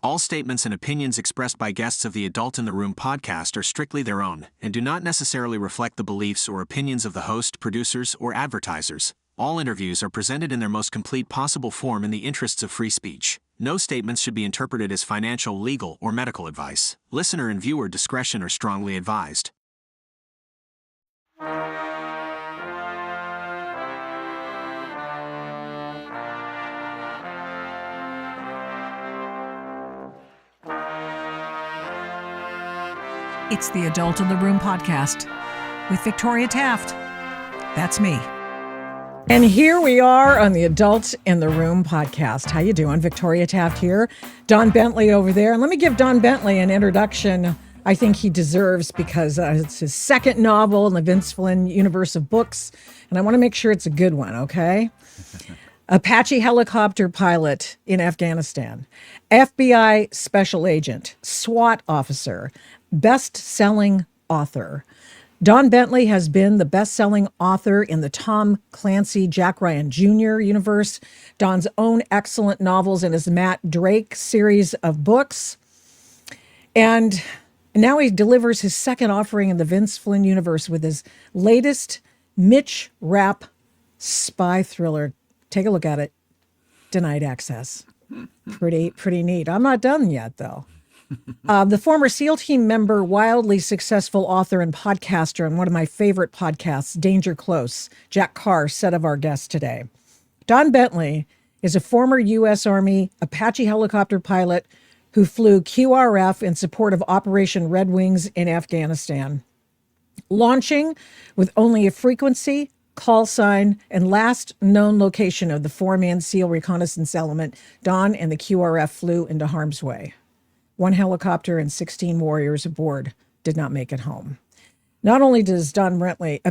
All statements and opinions expressed by guests of the Adult in the Room podcast are strictly their own and do not necessarily reflect the beliefs or opinions of the host, producers, or advertisers. All interviews are presented in their most complete possible form in the interests of free speech. No statements should be interpreted as financial, legal, or medical advice. Listener and viewer discretion are strongly advised. It's the Adult in the Room podcast with Victoria Taft. That's me. And here we are on the Adult in the Room podcast. How you doing? Victoria Taft here. Don Bentley over there. And let me give Don Bentley an introduction I think he deserves because it's his second novel in the Vince Flynn universe of books. And I want to make sure it's a good one, okay? Apache helicopter pilot in Afghanistan, FBI special agent, SWAT officer, best-selling author. Don Bentley has been the best-selling author in the Tom Clancy, Jack Ryan Jr. universe, Don's own excellent novels in his Matt Drake series of books. And now he delivers his second offering in the Vince Flynn universe with his latest Mitch Rapp spy thriller. Take a look at it. Denied access. Pretty neat. I'm not done yet, though. The former SEAL team member, wildly successful author and podcaster on one of my favorite podcasts, Danger Close, Jack Carr, said of our guest today. Don Bentley is a former U.S. Army Apache helicopter pilot who flew QRF in support of Operation Red Wings in Afghanistan. Launching with only a frequency, call sign, and last known location of the four-man SEAL reconnaissance element, Don and the QRF flew into harm's way. One helicopter and 16 warriors aboard did not make it home. Not only does Don Bentley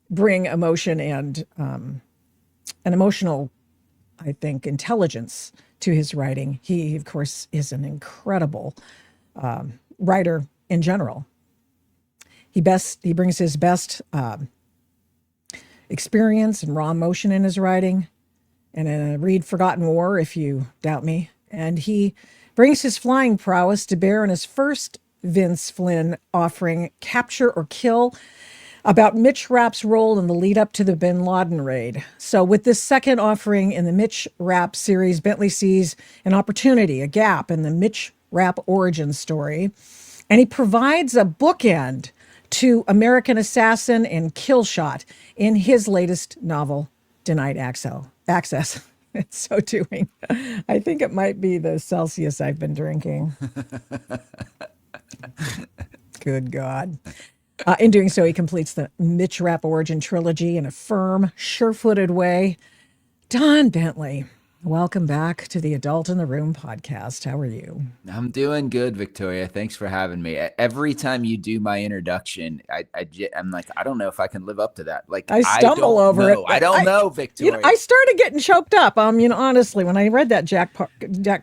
bring emotion and an emotional, I think, intelligence to his writing, he, of course, is an incredible writer in general. He brings his best experience and raw emotion in his writing. And read Forgotten War if you doubt me. And he brings his flying prowess to bear in his first Vince Flynn offering, Capture or Kill, about Mitch Rapp's role in the lead up to the bin Laden raid. So with this second offering in the Mitch Rapp series, Bentley sees an opportunity, a gap in the Mitch Rapp origin story. And he provides a bookend to American Assassin and Killshot in his latest novel, Denied Access. It's so doing. I think it might be the Celsius I've been drinking. Good God. In doing so, he completes the Mitch Rapp origin trilogy in a firm, sure-footed way. Don Bentley, welcome back to the Adult in the Room podcast. How are you? I'm doing good, Victoria. Thanks for having me. Every time you do my introduction, I'm like, I don't know if I can live up to that. Like I stumble over it. I don't know, Victoria. I started getting choked up. Honestly, when I read that Jack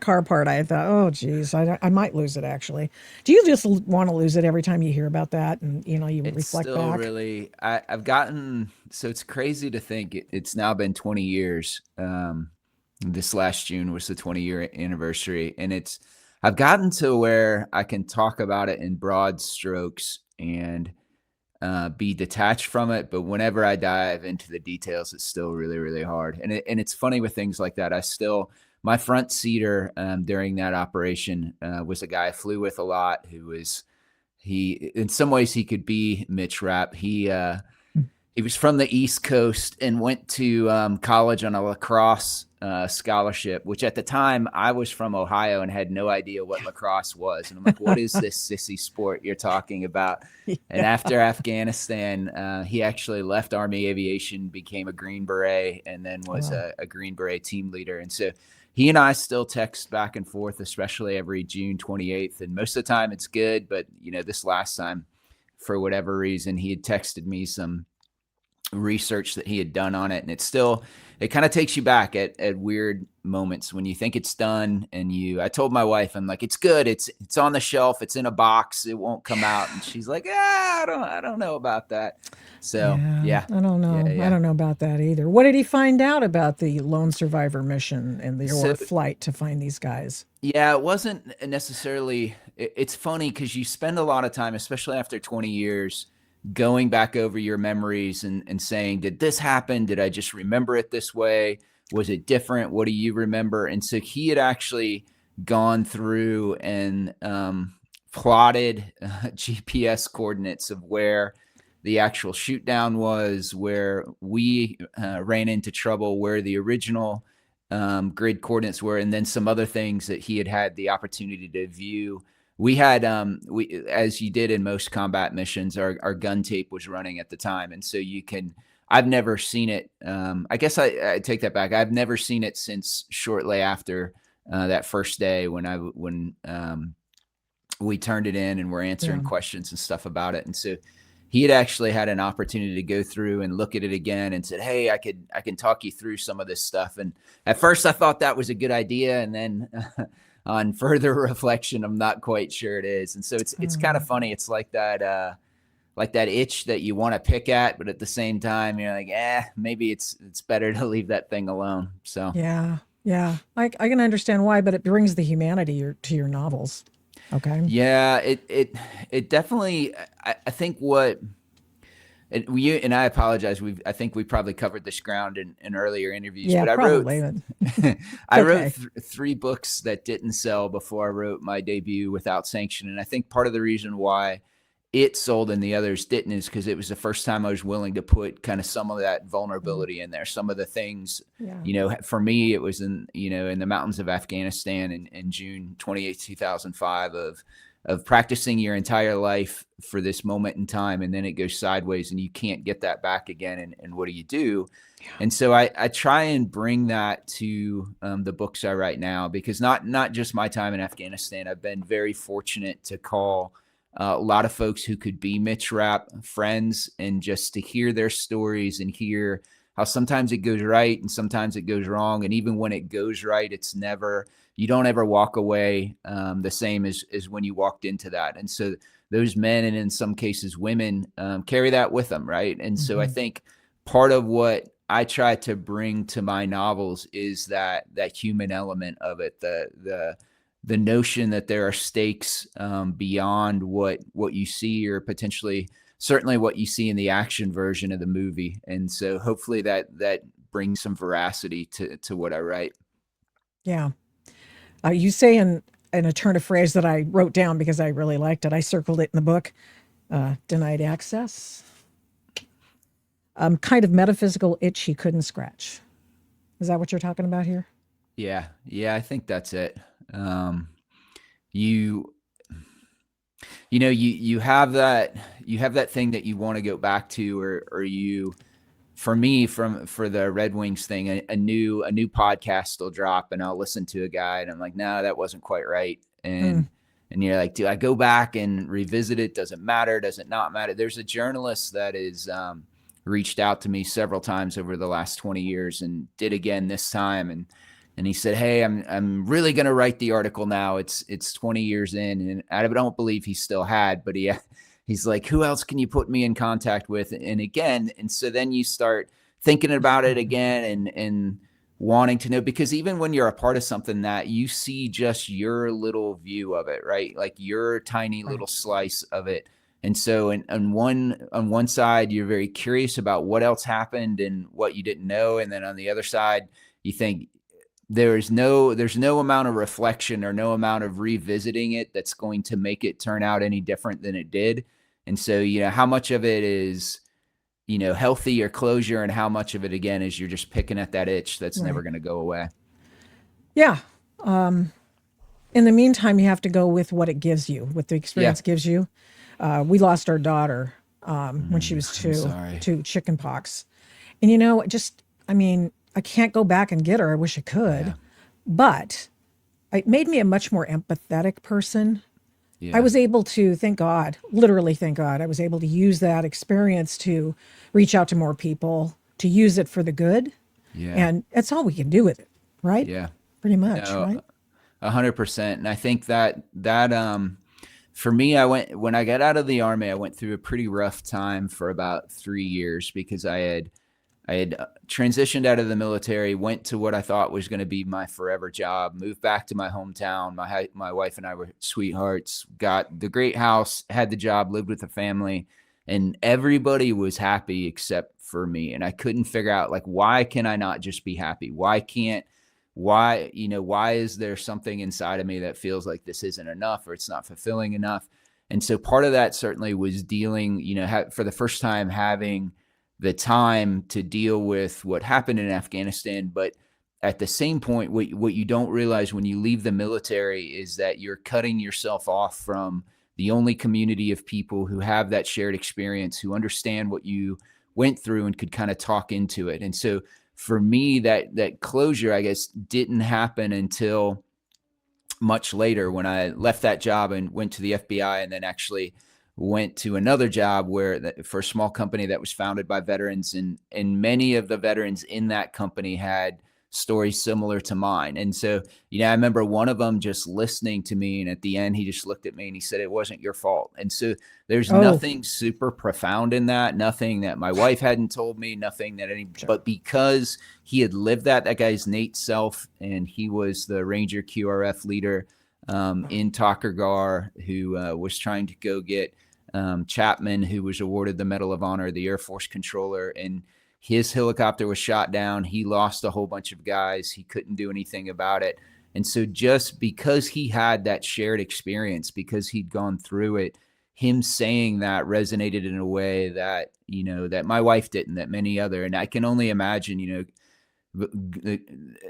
Carr part, I thought, oh, geez, I might lose it. Actually, do you just want to lose it every time you hear about that? And you reflect still back. Really, I've gotten so it's crazy to think it's now been 20 years. This last June was the 20-year anniversary, and I've gotten to where I can talk about it in broad strokes and be detached from it. But whenever I dive into the details, it's still really, really hard. And it's funny with things like that. My front seater during that operation was a guy I flew with a lot. In some ways he could be Mitch Rapp. He was from the East Coast and went to college on a lacrosse scholarship, which at the time I was from Ohio and had no idea what lacrosse was. And I'm like, what is this sissy sport you're talking about? Yeah. And after Afghanistan, he actually left Army Aviation, became a Green Beret, and then was a Green Beret team leader. And so he and I still text back and forth, especially every June 28th. And most of the time it's good. But, this last time, for whatever reason, he had texted me some research that he had done on it. And it kind of takes you back at weird moments when you think it's done. And I told my wife, I'm like, it's good. It's on the shelf. It's in a box. It won't come out. And she's like, I don't know about that. So yeah, I don't know. I don't know about that either. What did he find out about the lone survivor mission and your flight to find these guys? Yeah, it wasn't necessarily. It's funny because you spend a lot of time, especially after 20 years, going back over your memories and saying, did this happen? Did I just remember it this way? Was it different? What do you remember? And so he had actually gone through and plotted GPS coordinates of where the actual shoot down was, where we ran into trouble, where the original grid coordinates were, and then some other things that he had the opportunity to view. We had, as you did in most combat missions, our gun tape was running at the time. And so I've never seen it. I guess I take that back. I've never seen it since shortly after that first day when we turned it in and were answering questions and stuff about it. And so he had actually had an opportunity to go through and look at it again and said, hey, I can talk you through some of this stuff. And at first I thought that was a good idea. And then on further reflection, I'm not quite sure it is. And so it's kind of funny. It's like that itch that you want to pick at, but at the same time, you're like, maybe it's better to leave that thing alone. So yeah. I can understand why, but it brings the humanity to your novels. Okay. Yeah, it definitely. I think and I apologize. I think we probably covered this ground in earlier interviews. Yeah, but probably. I wrote 3 books that didn't sell before I wrote my debut Without Sanction, and I think part of the reason why it sold and the others didn't is because it was the first time I was willing to put kind of some of that vulnerability in there. Some of the things, for me, it was in the mountains of Afghanistan in June 28, 2005 of practicing your entire life for this moment in time. And then it goes sideways and you can't get that back again. And what do you do? Yeah. And so I try and bring that to the books I write now, because not just my time in Afghanistan. I've been very fortunate to call a lot of folks who could be Mitch Rapp friends, and just to hear their stories and hear how sometimes it goes right and sometimes it goes wrong. And even when it goes right, you don't ever walk away the same as when you walked into that. And so those men, and in some cases women, carry that with them, right? And so I think part of what I try to bring to my novels is that human element of it, the notion that there are stakes beyond what you see, or potentially certainly what you see in the action version of the movie. And so hopefully that brings some veracity to what I write. Yeah. You say in a turn of phrase that I wrote down because I really liked it. I circled it in the book. Denied access. Kind of metaphysical itch he couldn't scratch. Is that what you're talking about here? Yeah, I think that's it. You have that thing that you want to go back to, or for me, for the Red Wings thing, a new podcast will drop and I'll listen to a guy and I'm like, no, that wasn't quite right. And you're like, do I go back and revisit it? Does it matter? Does it not matter? There's a journalist that is reached out to me several times over the last 20 years and did again this time. And he said, hey, I'm really going to write the article now. It's 20 years in, and I don't believe he still had, but he's like, who else can you put me in contact with? And so then you start thinking about it again and wanting to know, because even when you're a part of something that you see just your little view of it, right? Like your tiny little slice of it. And so on one side, you're very curious about what else happened and what you didn't know. And then on the other side, you think, there's no amount of reflection or no amount of revisiting it that's going to make it turn out any different than it did. And so, how much of it is, healthy or closure, and how much of it, again, is you're just picking at that itch that's never going to go away. Yeah. In the meantime, you have to go with what it gives you, what the experience gives you. We lost our daughter when she was 2 to chicken pox. And, I can't go back and get her. I wish I could, but it made me a much more empathetic person. I Yeah. was able to, thank God, literally thank God, I was able to use that experience to reach out to more people, to use it for the good. Yeah. And that's all we can do with it, right? Yeah. Pretty much, No, right? 100%. And I think that for me, when I got out of the Army, I went through a pretty rough time for about 3 years because I had transitioned out of the military, went to what I thought was going to be my forever job, moved back to my hometown. My wife and I were sweethearts, got the great house, had the job, lived with the family, and everybody was happy except for me. And I couldn't figure out, like, why can I not just be happy? Why is there something inside of me that feels like this isn't enough or it's not fulfilling enough? And so part of that certainly was dealing, for the first time, having the time to deal with what happened in Afghanistan. But at the same point, what you don't realize when you leave the military is that you're cutting yourself off from the only community of people who have that shared experience, who understand what you went through and could kind of talk into it. And so for me, that closure, I guess, didn't happen until much later when I left that job and went to the FBI, and then actually went to another job for a small company that was founded by veterans, and many of the veterans in that company had stories similar to mine. And so, I remember one of them just listening to me, and at the end, he just looked at me and he said, "It wasn't your fault." And so there's Oh, nothing super profound in that, nothing that my wife hadn't told me, nothing that sure. but because he had lived that guy's Nate Self, and he was the Ranger QRF leader in Takurgar, who was trying to go get Chapman, who was awarded the Medal of Honor, the Air Force controller, and his helicopter was shot down. He lost a whole bunch of guys. He couldn't do anything about it. And so just because he had that shared experience, because he'd gone through it, him saying that resonated in a way that, that my wife didn't, that many other. And I can only imagine,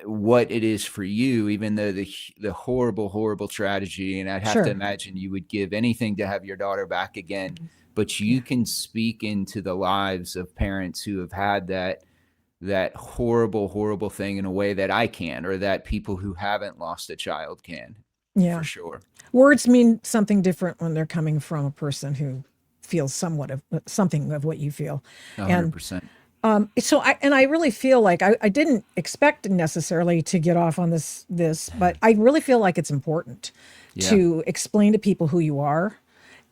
what it is for you, even though the horrible tragedy, and I'd have to Sure. imagine you would give anything to have your daughter back again. But you Yeah. can speak into the lives of parents who have had that horrible thing in a way that I can, or that people who haven't lost a child can, for Yeah. sure. Words mean something different when they're coming from a person who feels somewhat of something of what you feel. And 100%. so I really feel like I didn't expect necessarily to get off on this, but I really feel like it's important Yeah. to explain to people who you are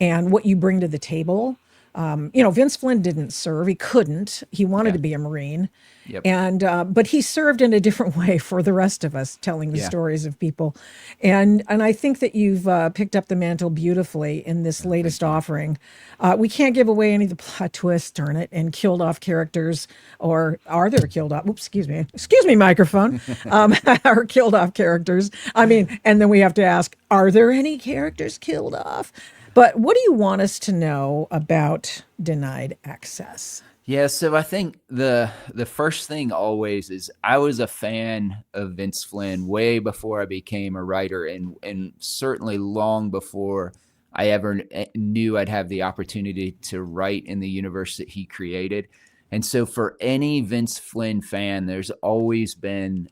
and what you bring to the table. Vince Flynn didn't serve; he couldn't. He wanted Yeah. to be a Marine, Yep. and but he served in a different way for the rest of us, telling the Yeah. stories of people. And I think that you've picked up the mantle beautifully in this Thank latest you. offering. We can't give away any of the plot twists, darn it, and killed off characters, or are there killed off? Oops, excuse me, microphone, or killed off characters. I mean, and then we have to ask, are there any characters killed off? But what do you want us to know about denied access? Yeah, so I think the first thing always is I was a fan of Vince Flynn way before I became a writer, and certainly long before I ever knew I'd have the opportunity to write in the universe that he created. And so for any Vince Flynn fan, there's always been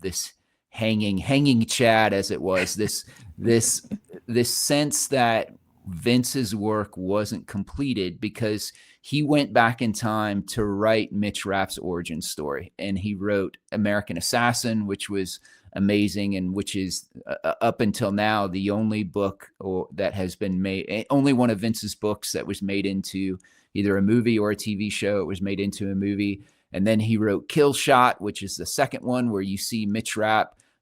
this hanging Chad, as it was, this this sense that Vince's work wasn't completed because he went back in time to write Mitch Rapp's origin story. And he wrote American Assassin, which was amazing, and which is up until now the only book that has been made, only one of Vince's books that was made into either a movie or a TV show. It was made into a movie. And then he wrote Kill Shot, which is the second one, where you see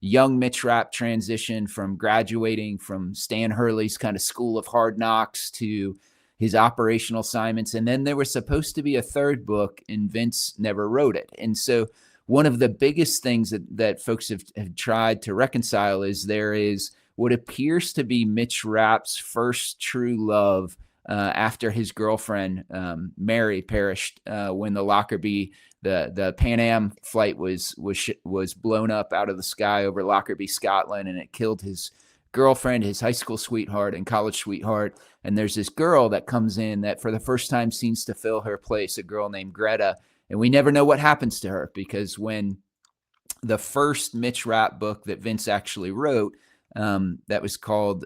young Mitch Rapp transition from graduating from Stan Hurley's kind of school of hard knocks to his operational assignments. And then there was supposed to be a third book, and Vince never wrote it. And so one of the biggest things that folks have tried to reconcile is there is what appears to be Mitch Rapp's first true love after his girlfriend, Mary, perished when the Lockerbie, the Pan Am flight was blown up out of the sky over Lockerbie, Scotland, and it killed his girlfriend, his high school sweetheart and college sweetheart. And there's this girl that comes in that for the first time seems to fill her place, a girl named Greta. And we never know what happens to her, because when the first Mitch Rapp book that Vince actually wrote, that was called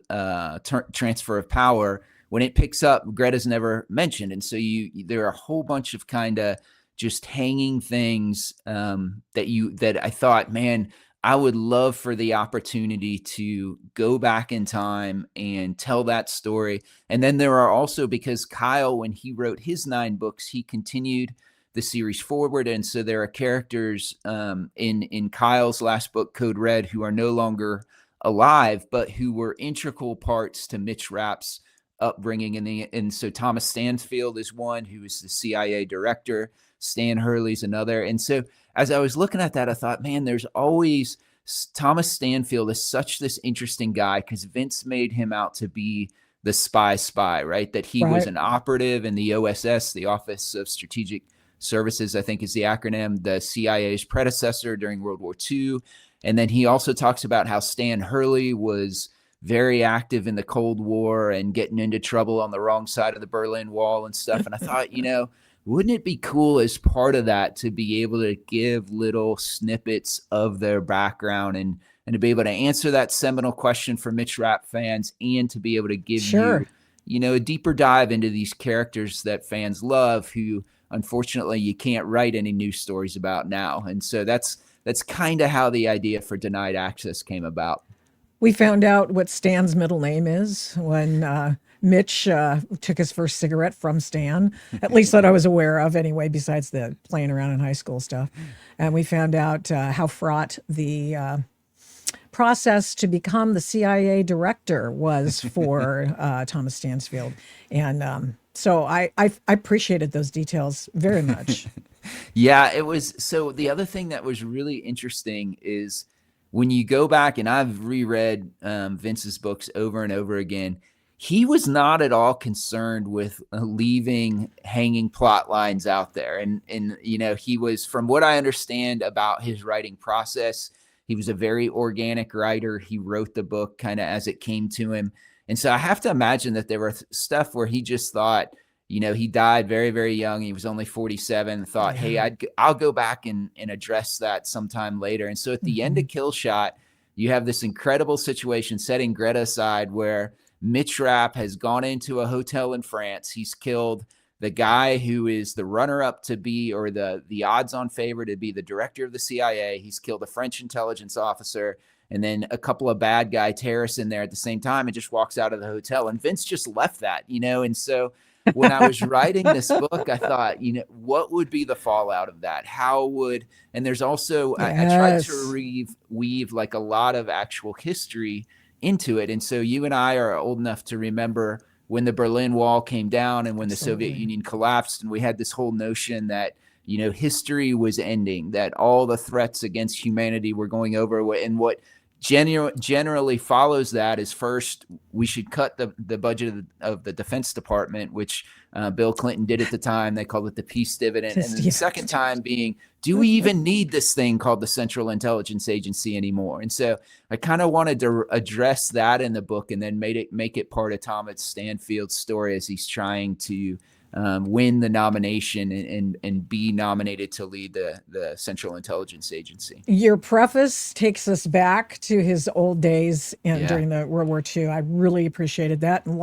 Transfer of Power. When it picks up, Greta's never mentioned. And so there are a whole bunch of kind of just hanging things that I thought, man, I would love for the opportunity to go back in time and tell that story. And then there are also, because Kyle, when he wrote his 9 books, he continued the series forward. And so there are characters in Kyle's last book, Code Red, who are no longer alive, but who were integral parts to Mitch Rapp's upbringing. And so Thomas Stanfield is one, who is the CIA director. Stan Hurley's another. And so as I was looking at that, I thought, man, there's always Thomas Stanfield is such this interesting guy, because Vince made him out to be the spy, right? That he was an operative in the OSS, the Office of Strategic Services, I think is the acronym, the CIA's predecessor during World War II. And then he also talks about how Stan Hurley was very active in the Cold War and getting into trouble on the wrong side of the Berlin Wall and stuff. And I thought, wouldn't it be cool as part of that to be able to give little snippets of their background and to be able to answer that seminal question for Mitch Rapp fans, and to be able to give you, a deeper dive into these characters that fans love, who unfortunately you can't write any news stories about now. And so that's kind of how the idea for Denied Access came about. We found out what Stan's middle name is when Mitch took his first cigarette from Stan, at least that I was aware of anyway, besides the playing around in high school stuff. And we found out how fraught the process to become the CIA director was for Thomas Stansfield. And so I appreciated those details very much. Yeah, it was. So the other thing that was really interesting is when you go back, and I've reread Vince's books over and over again, he was not at all concerned with leaving hanging plot lines out there. And he was, from what I understand about his writing process, he was a very organic writer. He wrote the book kind of as it came to him. And so I have to imagine that there were stuff where he just thought, he died very, very young. He was only 47, thought, hey, I'll go back and address that sometime later. And so at the end of Kill Shot, you have this incredible situation, setting Greta aside, where Mitch Rapp has gone into a hotel in France. He's killed the guy who is the runner-up to be, or the odds-on favorite to be, the director of the CIA. He's killed a French intelligence officer, and then a couple of bad guy terrorists in there at the same time, and just walks out of the hotel. And Vince just left that, and so when I was writing this book, I thought, what would be the fallout of that? And there's also, I tried to weave like a lot of actual history into it. And so you and I are old enough to remember when the Berlin Wall came down and when the Soviet Union collapsed, and we had this whole notion that, history was ending, that all the threats against humanity were going over. And what generally follows that is, first, we should cut the budget of the Defense Department, which Bill Clinton did at the time. They called it the peace dividend. And then the second time being, do we even need this thing called the Central Intelligence Agency anymore? And so I kind of wanted to address that in the book, and then make it part of Thomas Stanfield's story as he's trying to win the nomination and be nominated to lead the Central Intelligence Agency. Your preface takes us back to his old days during the World War II. I really appreciated that, and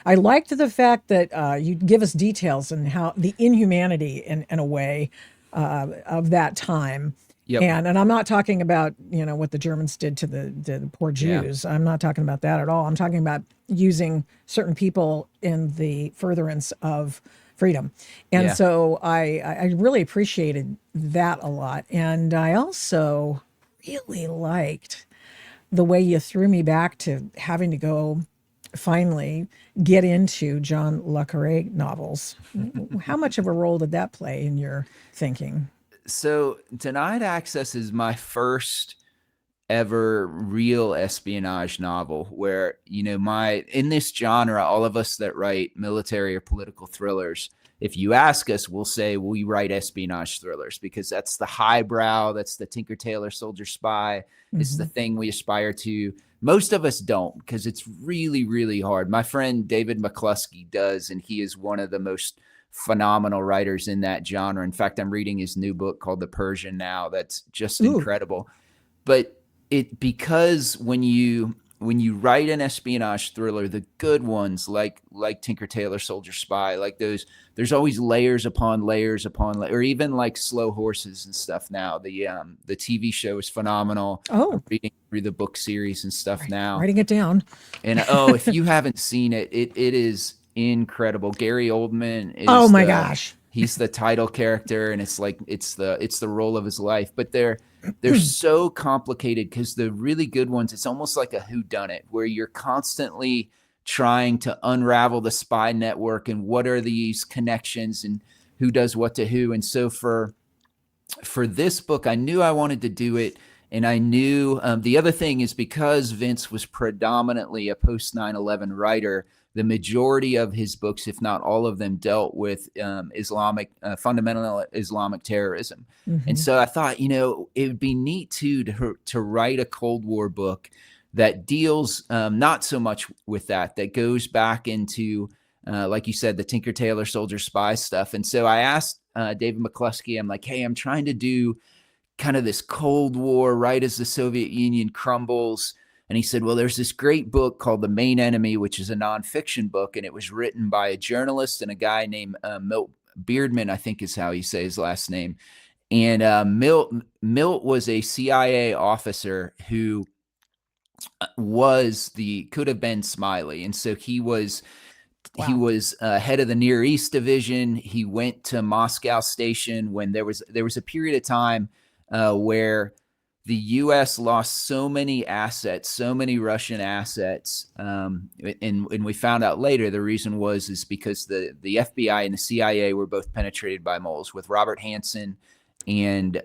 I liked the fact that you give us details and how the inhumanity in a way of that time. Yep. And I'm not talking about, what the Germans did to the poor Jews. I'm not talking about that at all. I'm talking about using certain people in the furtherance of freedom. And so I really appreciated that a lot. And I also really liked the way you threw me back to having to go finally get into John le Carré novels. How much of a role did that play in your thinking? So Denied Access is my first ever real espionage novel where, in this genre, all of us that write military or political thrillers, if you ask us, we'll say we write espionage thrillers because that's the highbrow, that's the Tinker Tailor Soldier Spy. It's the thing we aspire to. Most of us don't, because it's really, really hard. My friend David McCluskey does, and he is one of the most phenomenal writers in that genre. In fact, I'm reading his new book called The Persian now. That's just incredible. But because when you when you write an espionage thriller, the good ones like Tinker Tailor Soldier Spy, like those, there's always layers upon layers upon or even like Slow Horses and stuff. Now the TV show is phenomenal. Oh, I'm reading through the book series and stuff now. Writing it down. And if you haven't seen it, it is incredible. Gary Oldman is oh my gosh. He's the title character, and it's like it's the role of his life. But they're so complicated because the really good ones, it's almost like a whodunit, where you're constantly trying to unravel the spy network and what are these connections and who does what to who. And so for this book, I knew I wanted to do it. And I knew the other thing is, because Vince was predominantly a post 9/11 writer, the majority of his books, if not all of them, dealt with fundamental Islamic terrorism. Mm-hmm. And so I thought, it would be neat too to write a Cold War book that deals not so much with that goes back into, like you said, the Tinker Tailor Soldier Spy stuff. And so I asked David McCluskey, I'm like, hey, I'm trying to do kind of this Cold War right as the Soviet Union crumbles. And he said, well, there's this great book called The Main Enemy, which is a nonfiction book. And it was written by a journalist and a guy named Milt Beardman, I think is how you say his last name. And Milt was a CIA officer who could have been Smiley. And so he was head of the Near East Division. He went to Moscow Station when there was a period of time where the U.S. lost so many assets, so many Russian assets, and we found out later the reason is because the FBI and the CIA were both penetrated by moles, with Robert Hansen and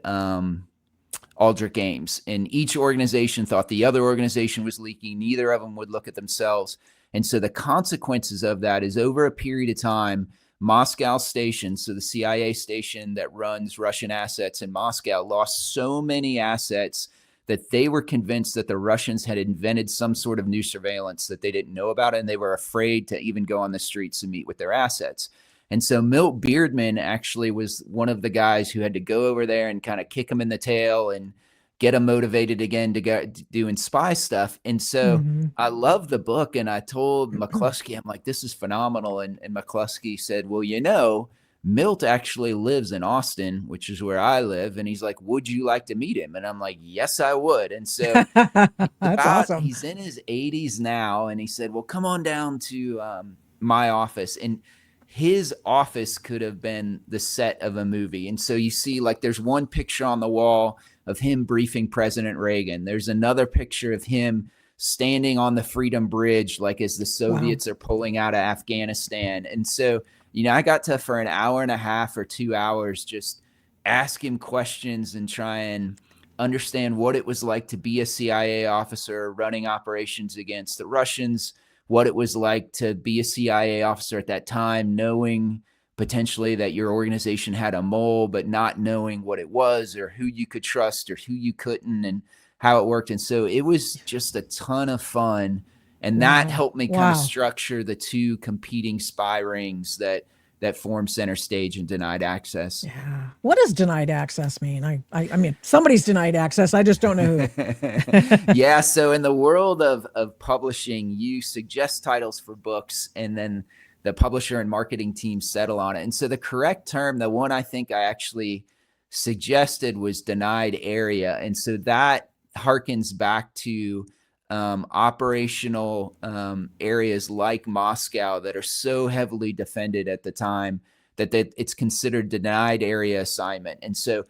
Aldrich Ames. And each organization thought the other organization was leaking. Neither of them would look at themselves. And so the consequences of that is, over a period of time, Moscow Station, so the CIA station that runs Russian assets in Moscow, lost so many assets that they were convinced that the Russians had invented some sort of new surveillance that they didn't know about, and they were afraid to even go on the streets and meet with their assets. And so Milt Beardman actually was one of the guys who had to go over there and kind of kick them in the tail and get them motivated again to go doing spy stuff. And so I love the book, and I told McCluskey, I'm like, this is phenomenal. And McCluskey said, well, Milt actually lives in Austin, which is where I live. And he's like, would you like to meet him? And I'm like, yes, I would. And so that's awesome. He's in his 80s now. And he said, well, come on down to my office. And his office could have been the set of a movie. And so you see, like, there's one picture on the wall of him briefing President Reagan. There's another picture of him standing on the Freedom Bridge, like as the Soviets are pulling out of Afghanistan. And so, I got to, for an hour and a half or 2 hours, just ask him questions and try and understand what it was like to be a CIA officer running operations against the Russians, what it was like to be a CIA officer at that time, knowing potentially that your organization had a mole, but not knowing what it was or who you could trust or who you couldn't, and how it worked. And so it was just a ton of fun. And that helped me kind of structure the two competing spy rings that form Center Stage and Denied Access. Yeah. What does denied access mean? I mean, somebody's denied access. I just don't know who. Yeah. So in the world of publishing, you suggest titles for books, and then the publisher and marketing team settle on it. And so the correct term, the one I think I actually suggested, was denied area. And so that harkens back to operational areas like Moscow that are so heavily defended at the time that it's considered denied area assignment. And so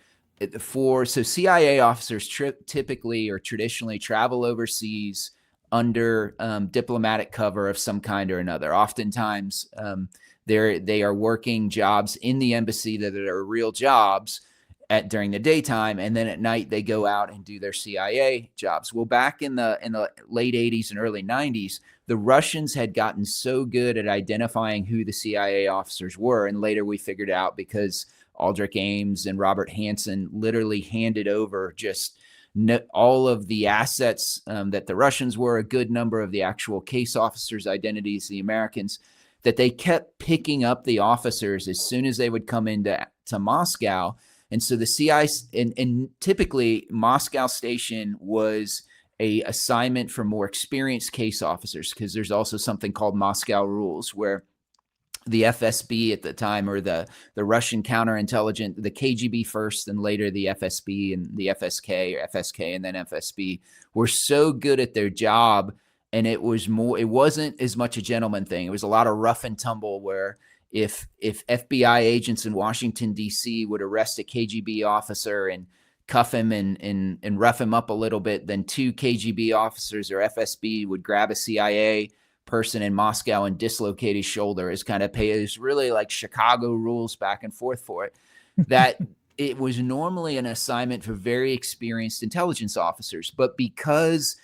CIA officers typically or traditionally travel overseas under diplomatic cover of some kind or another. Oftentimes, they are working jobs in the embassy that are real jobs during the daytime, and then at night they go out and do their CIA jobs. Well, back in the late 80s and early 90s, the Russians had gotten so good at identifying who the CIA officers were, and later we figured out because Aldrich Ames and Robert Hansen literally handed over just all of the assets that the Russians were, a good number of the actual case officers' identities, the Americans, that they kept picking up the officers as soon as they would come into Moscow. And so the CIA, and typically Moscow Station was a assignment for more experienced case officers, because there's also something called Moscow rules, where the FSB at the time, or the Russian counterintelligence, the KGB first and later the FSB and the FSK, or FSK and then FSB, were so good at their job. And it wasn't as much a gentleman thing. It was a lot of rough and tumble, where if FBI agents in Washington, D.C. would arrest a KGB officer and cuff him and rough him up a little bit, then 2 KGB officers or FSB would grab a CIA person in Moscow and dislocate his shoulder. Is kind of is really like Chicago rules back and forth for it. That it was normally an assignment for very experienced intelligence officers, but because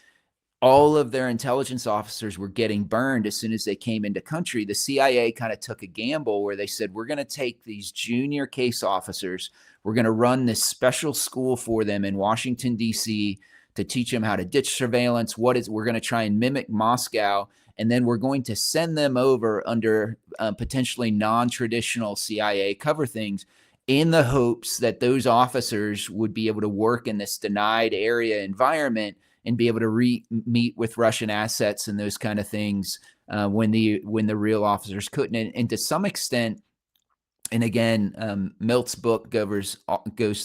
all of their intelligence officers were getting burned as soon as they came into country, the CIA kind of took a gamble where they said, we're going to take these junior case officers, we're going to run this special school for them in Washington, D.C. to teach them how to ditch surveillance. We're going to try and mimic Moscow, and then we're going to send them over under potentially non-traditional CIA cover things, in the hopes that those officers would be able to work in this denied area environment and be able to meet with Russian assets and those kind of things when the real officers couldn't. And to some extent, and again, Milt's book goes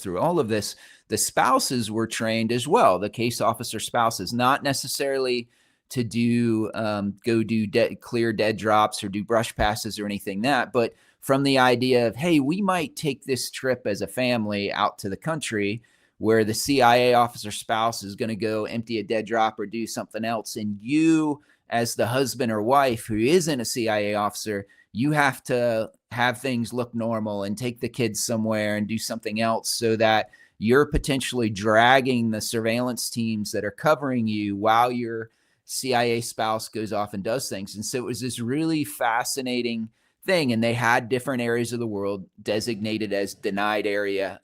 through all of this, the spouses were trained as well, the case officer spouses, not necessarily to clear dead drops or do brush passes or anything but from the idea of, hey, we might take this trip as a family out to the country, where the CIA officer spouse is going to go empty a dead drop or do something else. And you, as the husband or wife who isn't a CIA officer, you have to have things look normal and take the kids somewhere and do something else, so that you're potentially dragging the surveillance teams that are covering you while your CIA spouse goes off and does things. And so it was this really fascinating thing. And they had different areas of the world designated as denied areas,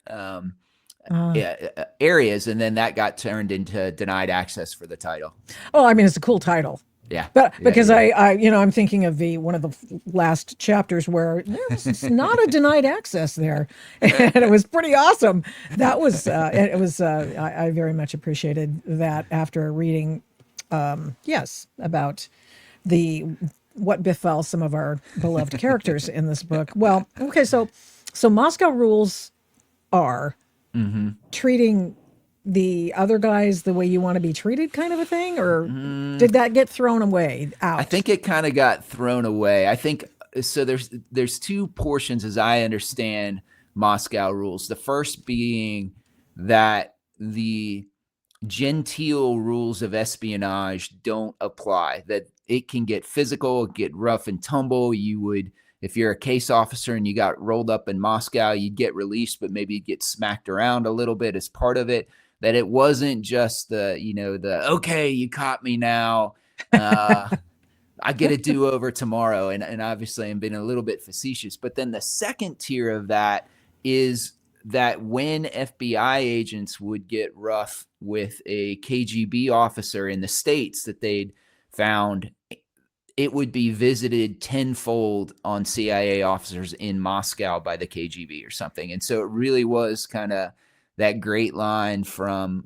and then that got turned into denied access for the title. Oh, I mean, it's a cool title. Yeah, but because I'm thinking of one of the last chapters where there's not a denied access there, and it was pretty awesome. That was I very much appreciated that after reading, about what befell some of our beloved characters in this book. Well, okay, so Moscow rules are treating the other guys the way you want to be treated, kind of a thing, or did that get thrown away out? I think it kind of got thrown away. I think so. There's 2 portions, as I understand Moscow rules. The first being that the genteel rules of espionage don't apply, that it can get physical, get rough and tumble. If you're a case officer and you got rolled up in Moscow, you'd get released, but maybe you'd get smacked around a little bit as part of it. That it wasn't just okay, you caught me now, I get a do-over tomorrow. And obviously I'm being a little bit facetious. But then the second tier of that is that when FBI agents would get rough with a KGB officer in the States that they'd found, it would be visited tenfold on CIA officers in Moscow by the KGB or something. And so it really was kind of that great line from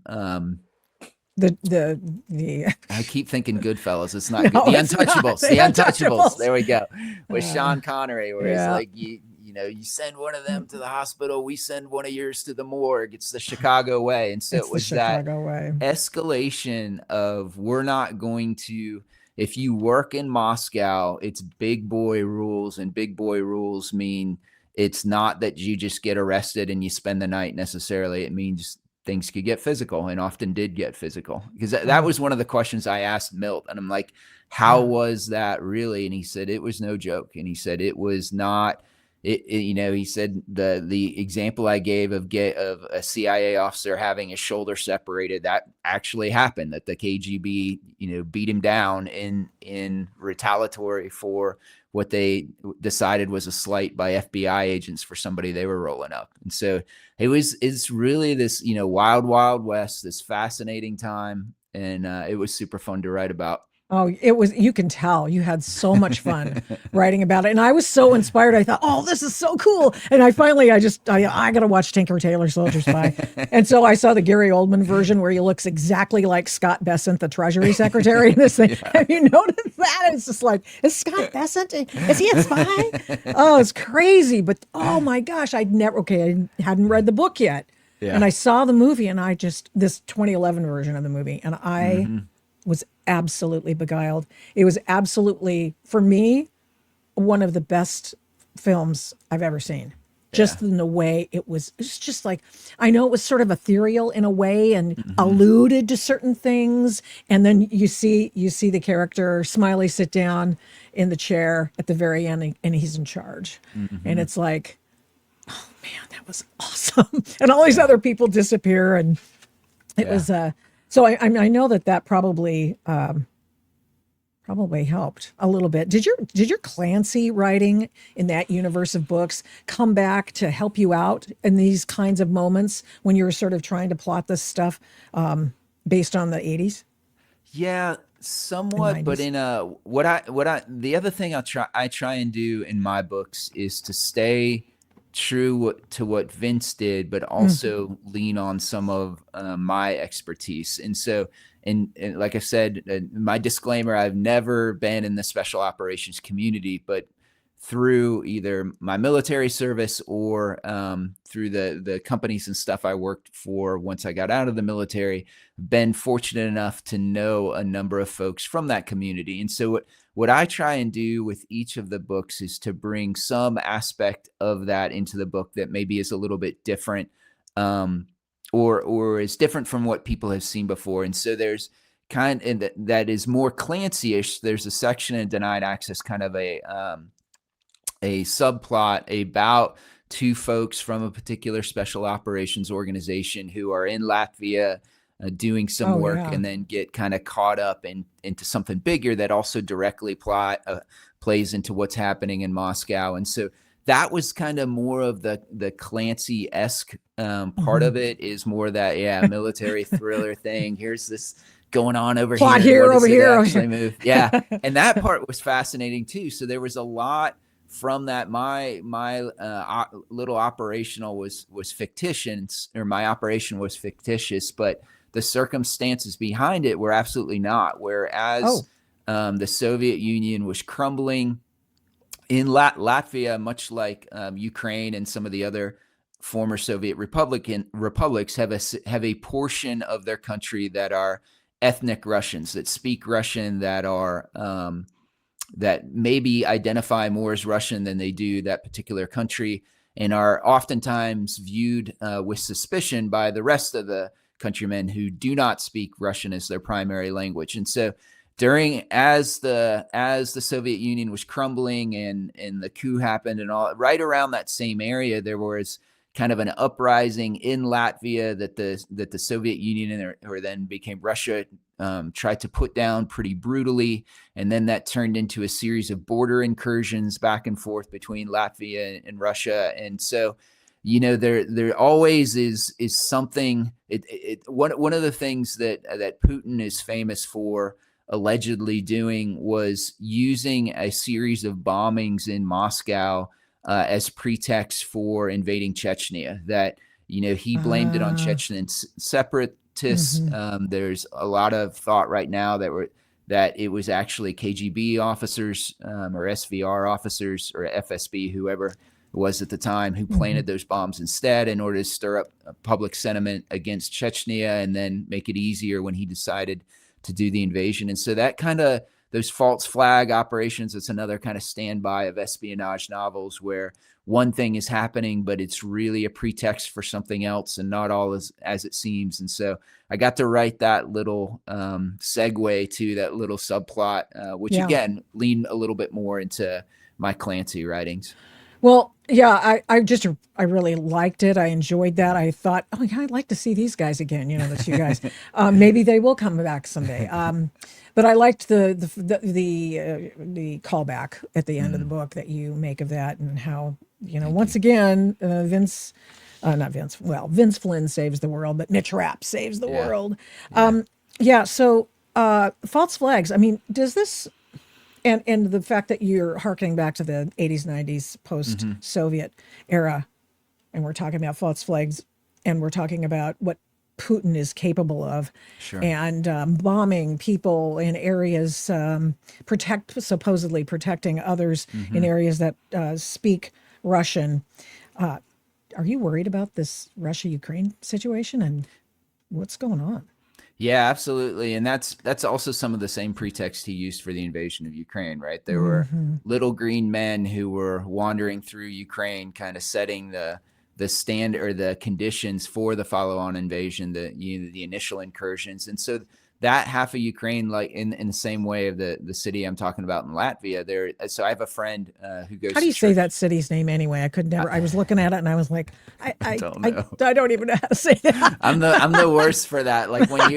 the I keep thinking Goodfellas. It's not good. The Untouchables. The Untouchables. There we go. With Sean Connery, where he's like, you send one of them to the hospital, we send one of yours to the morgue. It's the Chicago way. And so it was that escalation of, we're not going to, if you work in Moscow, it's big boy rules, and big boy rules mean it's not that you just get arrested and you spend the night necessarily. It means things could get physical, and often did get physical. Because that was one of the questions I asked Milt, and I'm like, how was that really? And he said, it was no joke. And he said, it was not, he said the example I gave of a CIA officer having his shoulder separated, that actually happened, that the KGB, beat him down in retaliatory for what they decided was a slight by FBI agents for somebody they were rolling up. And so it's really this, wild, wild west, this fascinating time. And it was super fun to write about. Oh, it was, you can tell you had so much fun writing about it. And I was so inspired. I thought, oh, this is so cool. And I finally, I got to watch Tinker Tailor Soldier Spy. And so I saw the Gary Oldman version where he looks exactly like Scott Bessent, the Treasury Secretary in this thing. Yeah. Have you noticed that? It's just like, is Scott Bessent, is he a spy? Oh, it's crazy. But oh my gosh, I hadn't read the book yet. Yeah. And I saw the movie and this 2011 version of the movie. And I was absolutely beguiled. It was absolutely, for me, one of the best films I've ever seen. Just in the way it was just like, I know it was sort of ethereal in a way and alluded to certain things. And then you see the character Smiley sit down in the chair at the very end and he's in charge. And it's like, oh man, that was awesome. And all these other people disappear. And it was, so I know that probably helped a little bit. Did your Clancy writing in that universe of books come back to help you out in these kinds of moments when you were sort of trying to plot this stuff based on the 80s? Yeah, somewhat, but in the other thing I try and do in my books is to stay true to what Vince did, but also lean on some of my expertise. And so, and like I said, my disclaimer, I've never been in the special operations community, but through either my military service or through the companies and stuff I worked for once I got out of the military, been fortunate enough to know a number of folks from that community. And so what I try and do with each of the books is to bring some aspect of that into the book that maybe is a little bit different, or is different from what people have seen before. And so there's and that is more Clancy-ish. There's a section in Denied Access, kind of a subplot about two folks from a particular special operations organization who are in Latvia doing some work and then get kind of caught up into something bigger that also directly plays into what's happening in Moscow. And so that was kind of more of the Clancy-esque part of it, is more that, military thriller thing. Here's this going on over plot here. Over here. Yeah. And that part was fascinating too. So there was a lot from that. My little operational was fictitious, or my operation was fictitious, but the circumstances behind it were absolutely not. Whereas the Soviet Union was crumbling in Latvia, much like Ukraine and some of the other former Soviet republics have a portion of their country that are ethnic Russians, that speak Russian, that are that maybe identify more as Russian than they do that particular country, and are oftentimes viewed with suspicion by the rest of the countrymen who do not speak Russian as their primary language. And so as the Soviet Union was crumbling and the coup happened and all, right around that same area, there was kind of an uprising in Latvia that the Soviet Union, or then became Russia, tried to put down pretty brutally. And then that turned into a series of border incursions back and forth between Latvia and Russia. And so, there always is something. One of the things that Putin is famous for allegedly doing was using a series of bombings in Moscow as pretext for invading Chechnya. That he blamed it on Chechen separatists. There's a lot of thought right now that it was actually KGB officers or SVR officers or FSB, whoever it was at the time, who planted those bombs instead in order to stir up public sentiment against Chechnya and then make it easier when he decided to do the invasion. And so that kind of, those false flag operations, it's another kind of standby of espionage novels where one thing is happening, but it's really a pretext for something else and not all as it seems. And so I got to write that little segue to that little subplot, which again, leaned a little bit more into my Clancy writings. Well, yeah, I really liked it. I enjoyed that. I thought, oh yeah, I'd like to see these guys again. The two guys. Maybe they will come back someday. But I liked the callback at the end of the book that you make of that, and how once again Vince Flynn saves the world, but Mitch Rapp saves the world. So False flags. I mean, does this and the fact that you're harkening back to the 80s, 90s post-Soviet era, and we're talking about false flags, and we're talking about what Putin is capable of, Sure. and bombing people in areas, supposedly protecting others in areas that speak Russian. Are you worried about this Russia-Ukraine situation and what's going on? Yeah, absolutely. And that's also some of the same pretext he used for the invasion of Ukraine, right? There were little green men who were wandering through Ukraine, kind of setting the stand or the conditions for the follow-on invasion, the initial incursions. And so that half of Ukraine, like in the same way of the city I'm talking about in Latvia, there. So I have a friend who goes. How do you to say church. that city's name anyway? I could never. I was looking at it and I was like, I don't know. I don't even know how to say that. I'm the worst for that. Like when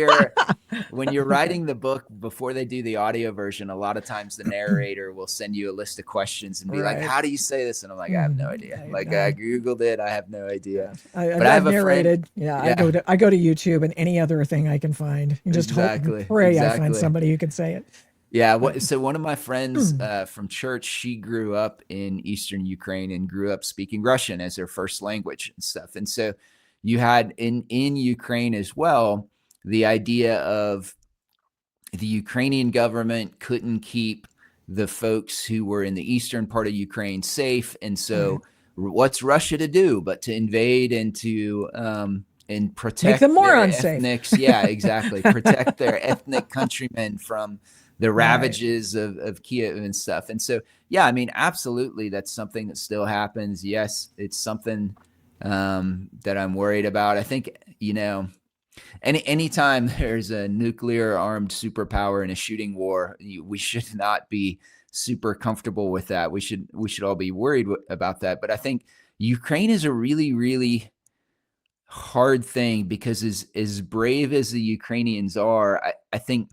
you're writing the book before they do the audio version, a lot of times the narrator will send you a list of questions and be like, Right. "How do you say this?" And I'm like, "I have no idea." Like I Googled it, I have no idea. But I've have a narrated. friend. Yeah, Yeah. I go to YouTube and any other thing I can find. You just hope and Exactly. pray I find Exactly. somebody who can say it. Yeah. So one of my friends from church, she grew up in Eastern Ukraine and grew up speaking Russian as her first language and stuff. And so you had in Ukraine as well, the idea of the Ukrainian government couldn't keep the folks who were in the eastern part of Ukraine safe. And so what's Russia to do but to invade and to and protect Make them more their unsafe. ethnics? Yeah, exactly. Protect their ethnic countrymen from the Right. ravages of Kiev and stuff. And so, yeah, I mean, absolutely, that's something that still happens. Yes, it's something that I'm worried about. I think, anytime there's a nuclear armed superpower in a shooting war, we should not be super comfortable with that. We should all be worried about that. But I think Ukraine is a really, really hard thing because as brave as the Ukrainians are, I think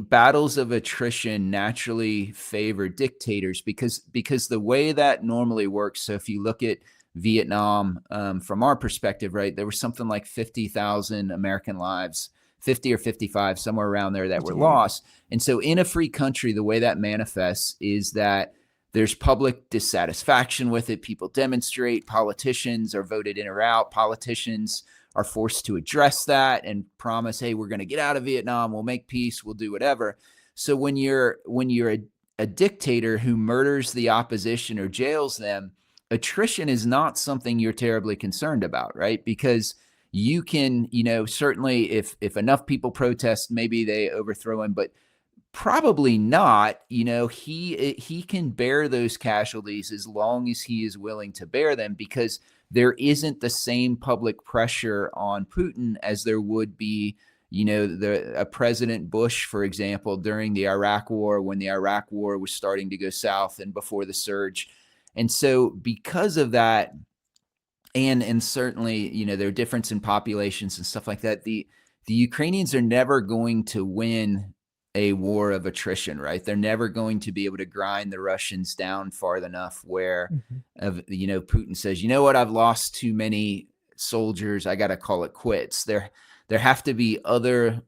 battles of attrition naturally favor dictators because the way that normally works. So if you look at Vietnam, from our perspective, right, there was something like 50,000 American lives, 50 or 55, somewhere around there that were lost. And so in a free country, the way that manifests is that there's public dissatisfaction with it. People demonstrate, politicians are voted in or out. Politicians are forced to address that and promise, hey, we're going to get out of Vietnam. We'll make peace. We'll do whatever. So when you're a dictator who murders the opposition or jails them, attrition is not something you're terribly concerned about, right? Because you can, certainly if enough people protest, maybe they overthrow him, but probably not. He can bear those casualties as long as he is willing to bear them, because there isn't the same public pressure on Putin as there would be, a President Bush, for example, during the Iraq War, when the Iraq War was starting to go south and before the surge. And so because of that, and certainly, there are difference in populations and stuff like that, the Ukrainians are never going to win a war of attrition, right? They're never going to be able to grind the Russians down far enough where, Putin says, you know what, I've lost too many soldiers. I got to call it quits. There have to be other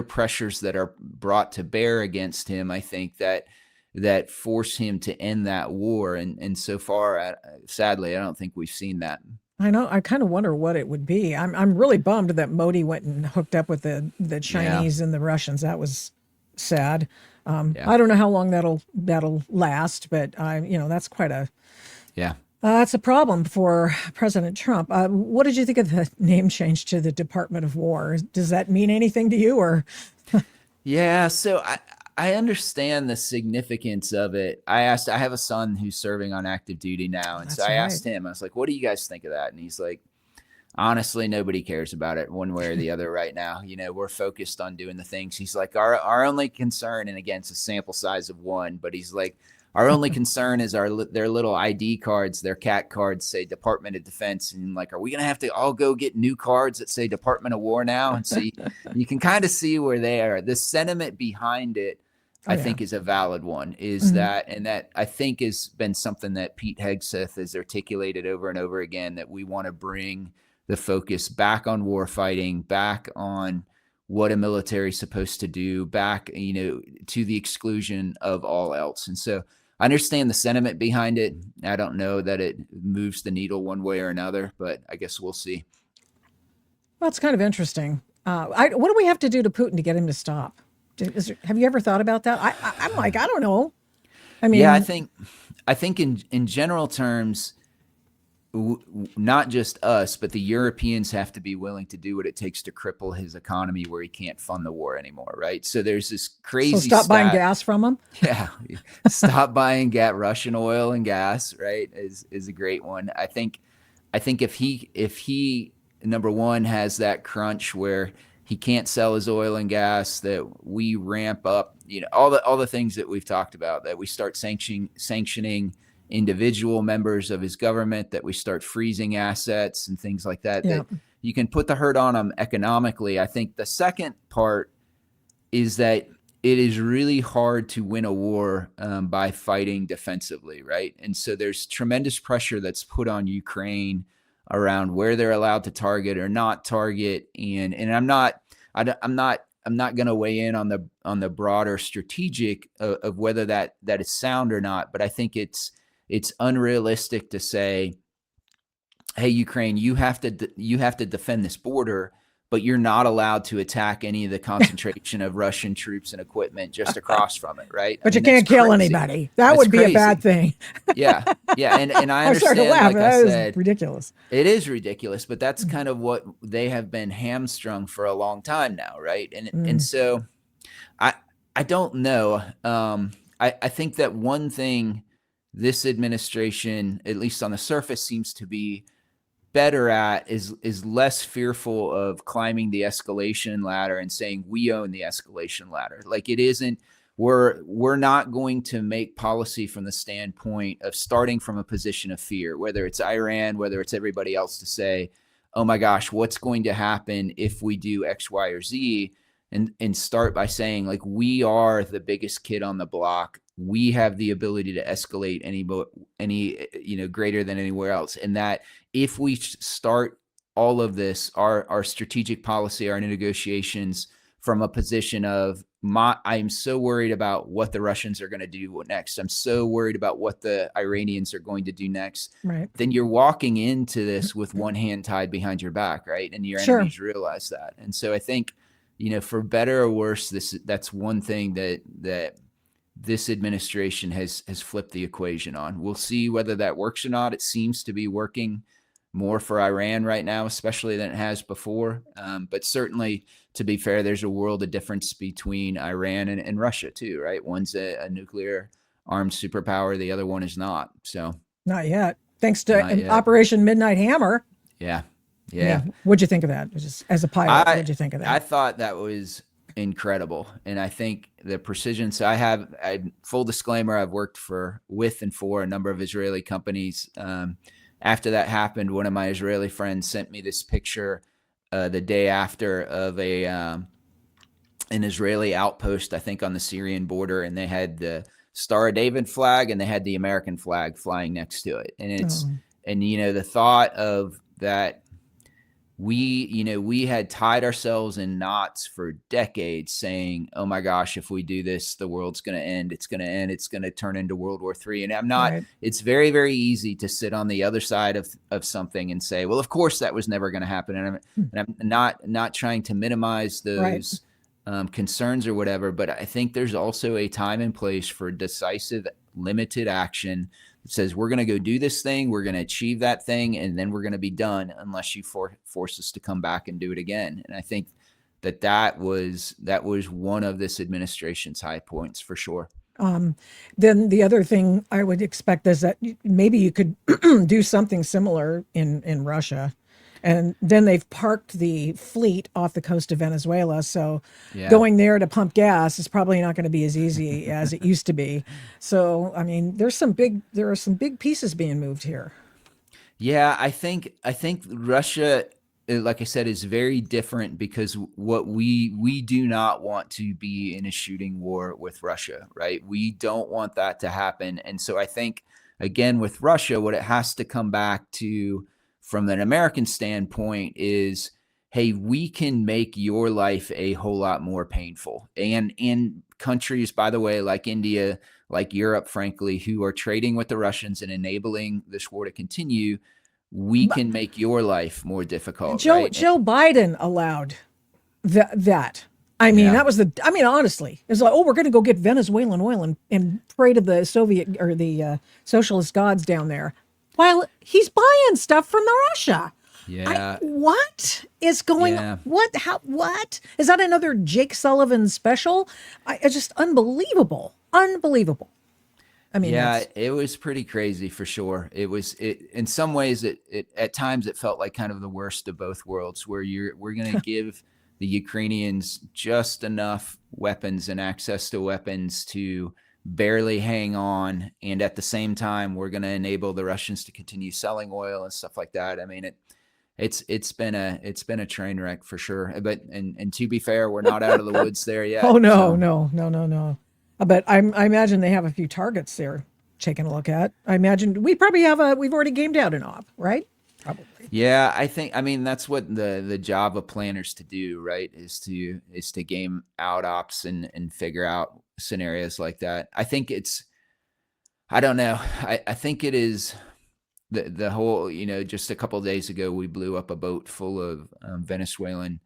pressures that are brought to bear against him, I think, that force him to end that war. And so far, sadly, I don't think we've seen that. I know. I kind of wonder what it would be. I'm really bummed that Modi went and hooked up with the Chinese and the Russians. That was sad. I don't know how long that'll last, but that's quite a that's a problem for President Trump. What did you think of the name change to the Department of War? Does that mean anything to you, or? Yeah, so I understand the significance of it. I have a son who's serving on active duty now, and so I asked him. I was like, "What do you guys think of that?" And he's like, honestly, nobody cares about it one way or the other right now. We're focused on doing the things. He's like, our only concern, and again, it's a sample size of one, but he's like, our only concern is their little ID cards, their CAT cards say Department of Defense. And like, are we going to have to all go get new cards that say Department of War now? And so you can kind of see where they are. The sentiment behind it, I think, is a valid one, that I think has been something that Pete Hegseth has articulated over and over again, that we want to bring the focus back on war fighting, back on what a military is supposed to do back, to the exclusion of all else. And so I understand the sentiment behind it. I don't know that it moves the needle one way or another, but I guess we'll see. Well, it's kind of interesting. What do we have to do to Putin to get him to stop? Have you ever thought about that? I'm like, I don't know. I mean, yeah, I think in general terms, not just us, but the Europeans have to be willing to do what it takes to cripple his economy where he can't fund the war anymore, right? So there's this crazy stop buying gas from him. Yeah, stop buying Russian oil and gas, right? Is a great one. I think if he number one has that crunch where he can't sell his oil and gas, that we ramp up, all the things that we've talked about, that we start sanctioning individual members of his government, that we start freezing assets and things like that, that you can put the hurt on him economically. I think the second part is that it is really hard to win a war by fighting defensively, right? And so there's tremendous pressure that's put on Ukraine around where they're allowed to target or not target, and I'm not going to weigh in on the broader strategic of whether that is sound or not, but I think it's unrealistic to say, hey, Ukraine, you have to defend this border, but you're not allowed to attack any of the concentration of Russian troops and equipment just across from it, right? But you can't kill anybody. That would be a bad thing. Yeah. And I understand, I'm starting to laugh. like that I said, is ridiculous. It is ridiculous, but that's kind of what they have been hamstrung for a long time now, right? And so I don't know. I think that one thing this administration, at least on the surface, seems to be better at is less fearful of climbing the escalation ladder and saying we own the escalation ladder. Like, it isn't, we're not going to make policy from the standpoint of starting from a position of fear, whether it's Iran, whether it's everybody else, to say, oh my gosh, what's going to happen if we do X, Y, or Z, and start by saying, like, we are the biggest kid on the block. We have the ability to escalate any greater than anywhere else. And that if we start all of this, our strategic policy, our negotiations from a position of I'm so worried about what the Russians are going to do next, I'm so worried about what the Iranians are going to do next, right, then you're walking into this with one hand tied behind your back, right? And your enemies realize that. And so I think, for better or worse, that's one thing that this administration has flipped the equation on. We'll see whether that works or not. It seems to be working more for Iran right now, especially than it has before. But certainly, to be fair, there's a world of difference between Iran and Russia too, right? One's a nuclear armed superpower. The other one is not. So not yet. Thanks to Operation Midnight Hammer. Yeah. What'd you think of that? Just as a pilot, what'd you think of that? I thought that was incredible. And I think the precision. So I full disclaimer, I've worked with and for a number of Israeli companies. After that happened, one of my Israeli friends sent me this picture the day after of an Israeli outpost, I think on the Syrian border, and they had the Star of David flag and they had the American flag flying next to it. And the thought of that, we had tied ourselves in knots for decades saying, oh my gosh, if we do this, the world's going to end. It's going to end. It's going to turn into World War III. And it's very, very easy to sit on the other side of something and say, well, of course that was never going to happen. And I'm not trying to minimize those concerns or whatever, but I think there's also a time and place for decisive, limited action. It says, we're going to go do this thing, we're going to achieve that thing, and then we're going to be done unless you force us to come back and do it again. And I think that was one of this administration's high points for sure. Then the other thing I would expect is that maybe you could do something similar in Russia. And then they've parked the fleet off the coast of Venezuela. So going there to pump gas is probably not going to be as easy as it used to be. So, I mean, there are some big pieces being moved here. Yeah, I think Russia, like I said, is very different because what we do not want to be in a shooting war with Russia, right? We don't want that to happen. And so I think, again, with Russia, what it has to come back to from an American standpoint is, hey, we can make your life a whole lot more painful. And in countries, by the way, like India, like Europe, frankly, who are trading with the Russians and enabling this war to continue, we But can make your life more difficult, Joe right? Joe Biden allowed that. I mean, Yeah. that was honestly, it's like, oh, we're going to go get Venezuelan oil and pray to the Soviet or the socialist gods down there, while he's buying stuff from Russia. Yeah. What is going? Yeah. What? How? What is that? Another Jake Sullivan special? It's just unbelievable, unbelievable. I mean, Yeah, that's it was pretty crazy for sure. It in some ways it at times it felt like kind of the worst of both worlds, where we're going to give the Ukrainians just enough weapons and access to weapons to barely hang on, and at the same time we're going to enable the Russians to continue selling oil and stuff like that. I mean, it's been a train wreck for sure. But and to be fair, we're not out of the woods there yet. oh no, So no, no, no, no. But I imagine they have a few targets they're taking a look at. I imagine we probably have we've already gamed out an op, right? Probably. yeah, I mean that's what the job of planners to do, right? Is to game out ops and figure out scenarios like that. I don't know. I think it is the whole, just a couple of days ago we blew up a boat full of Venezuelan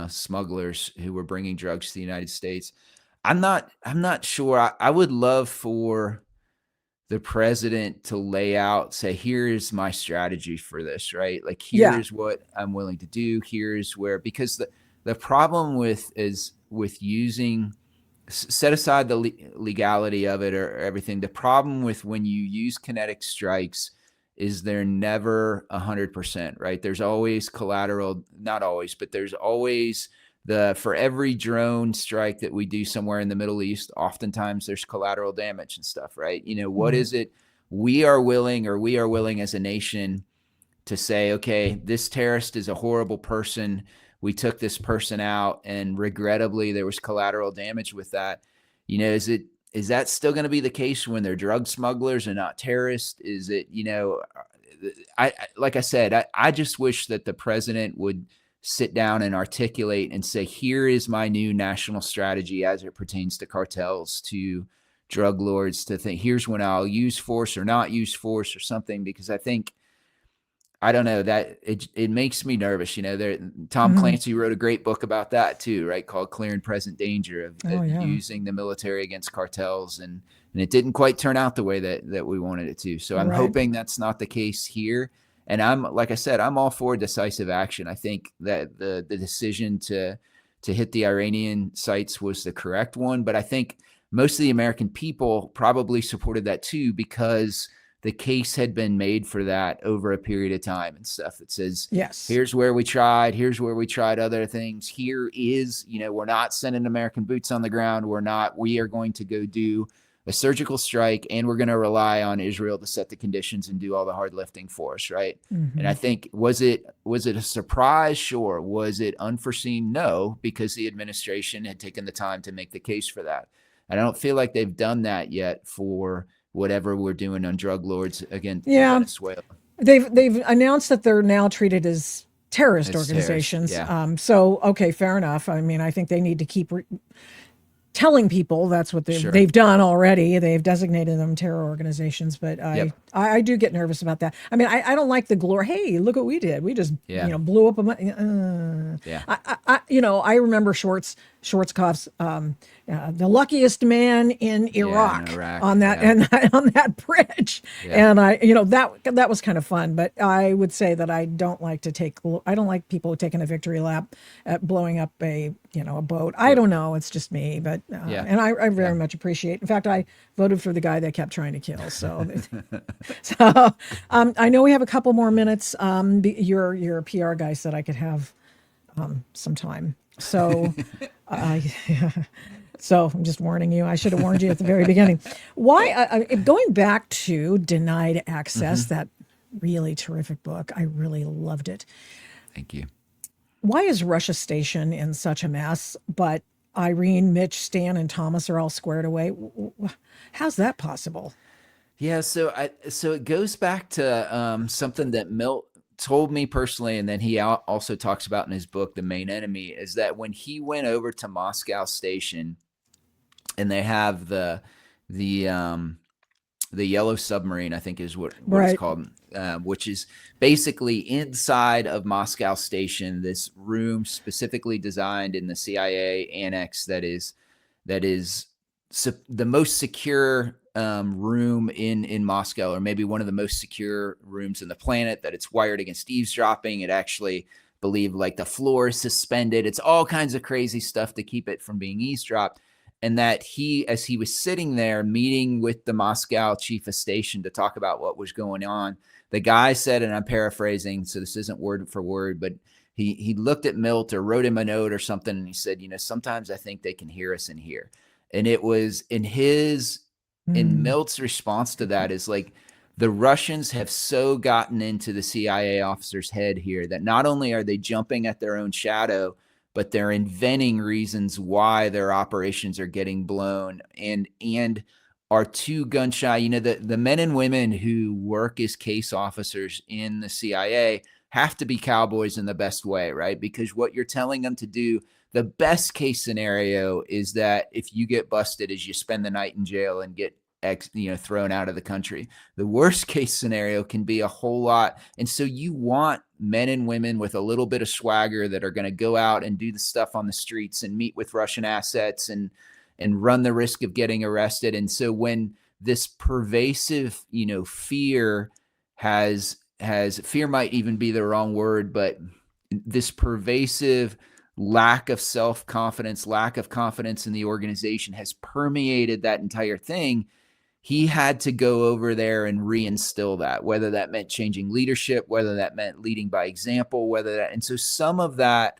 smugglers who were bringing drugs to the United States. I'm not sure. I would love for the president to lay out, say, here's my strategy for this, right? Like, Yeah. here's what I'm willing to do. Here's where, because the problem with using, set aside the legality of it or everything. The problem with when you use kinetic strikes is they're never 100%, right? There's always collateral, not always, but there's always for every drone strike that we do somewhere in the Middle East, oftentimes there's collateral damage and stuff, right? What is it we are willing as a nation to say, okay, this terrorist is a horrible person. We took this person out and regrettably there was collateral damage with that. Is that still going to be the case when they're drug smugglers and not terrorists? Is it, like I said, I just wish that the president would sit down and articulate and say, here is my new national strategy as it pertains to cartels, to drug lords, to think, here's when I'll use force or not use force or something, because I don't know, that it makes me nervous. Tom Clancy wrote a great book about that too, right? Called Clear and Present Danger of using the military against cartels. And it didn't quite turn out the way that we wanted it to. So I'm hoping that's not the case here. And like I said, I'm all for decisive action. I think that the decision to hit the Iranian sites was the correct one. But I think most of the American people probably supported that too, because the case had been made for that over a period of time and stuff. It says, yes, here's where we tried other things. Here is, we're not sending American boots on the ground. We are going to go do a surgical strike, and we're going to rely on Israel to set the conditions and do all the hard lifting for us, right? And I think, was it a surprise? Sure. Was it unforeseen? No, because the administration had taken the time to make the case for that. And I don't feel like they've done that yet for whatever we're doing on drug lords against Venezuela. They've announced that they're now treated as terrorist organizations. So, okay, fair enough. I mean, I think they need to keep telling people that's what they've done already. They've designated them terror organizations, but I do get nervous about that. I mean, I don't like the glory. Hey, look what we did. We just blew up I remember Schwarzkopf's the luckiest man in Iraq, on that and on that bridge, and that was kind of fun. But I would say that I don't like people taking a victory lap at blowing up a boat. I don't know. It's just me, but and I very much appreciate. In fact, I voted for the guy that kept trying to kill. So, I know we have a couple more minutes. Your PR guy said I could have some time. So, so I'm just warning you. I should have warned you at the very beginning. Why? Going back to Denied Access, that really terrific book. I really loved it. Thank you. Why is Russia Station in such a mess, but Irene, Mitch, Stan, and Thomas are all squared away? How's that possible? Yeah, so it goes back to something that Milt told me personally, and then he also talks about in his book, The Main Enemy, is that when he went over to Moscow Station, and they have the Yellow Submarine, I think is what it's called, which is basically inside of Moscow Station, this room specifically designed in the CIA annex that is the most secure room in Moscow, or maybe one of the most secure rooms in the planet, that it's wired against eavesdropping. It actually believed like the floor is suspended. It's all kinds of crazy stuff to keep it from being eavesdropped. And that as he was sitting there meeting with the Moscow chief of station to talk about what was going on, the guy said, and I'm paraphrasing, so this isn't word for word, but he looked at Milt or wrote him a note or something, and he said, sometimes I think they can hear us in here. And it was in Milt's response to that is like, the Russians have so gotten into the CIA officer's head here that not only are they jumping at their own shadow, but they're inventing reasons why their operations are getting blown and are too gun shy. The men and women who work as case officers in the CIA have to be cowboys in the best way, right? Because what you're telling them to do, the best case scenario is that if you get busted, is you spend the night in jail and get thrown out of the country. The worst case scenario can be a whole lot. And so you want men and women with a little bit of swagger that are going to go out and do the stuff on the streets and meet with Russian assets and run the risk of getting arrested. And so when this pervasive, fear fear might even be the wrong word, but this pervasive lack of self-confidence, lack of confidence in the organization has permeated that entire thing. He had to go over there and reinstill that, whether that meant changing leadership, whether that meant leading by example, and so some of that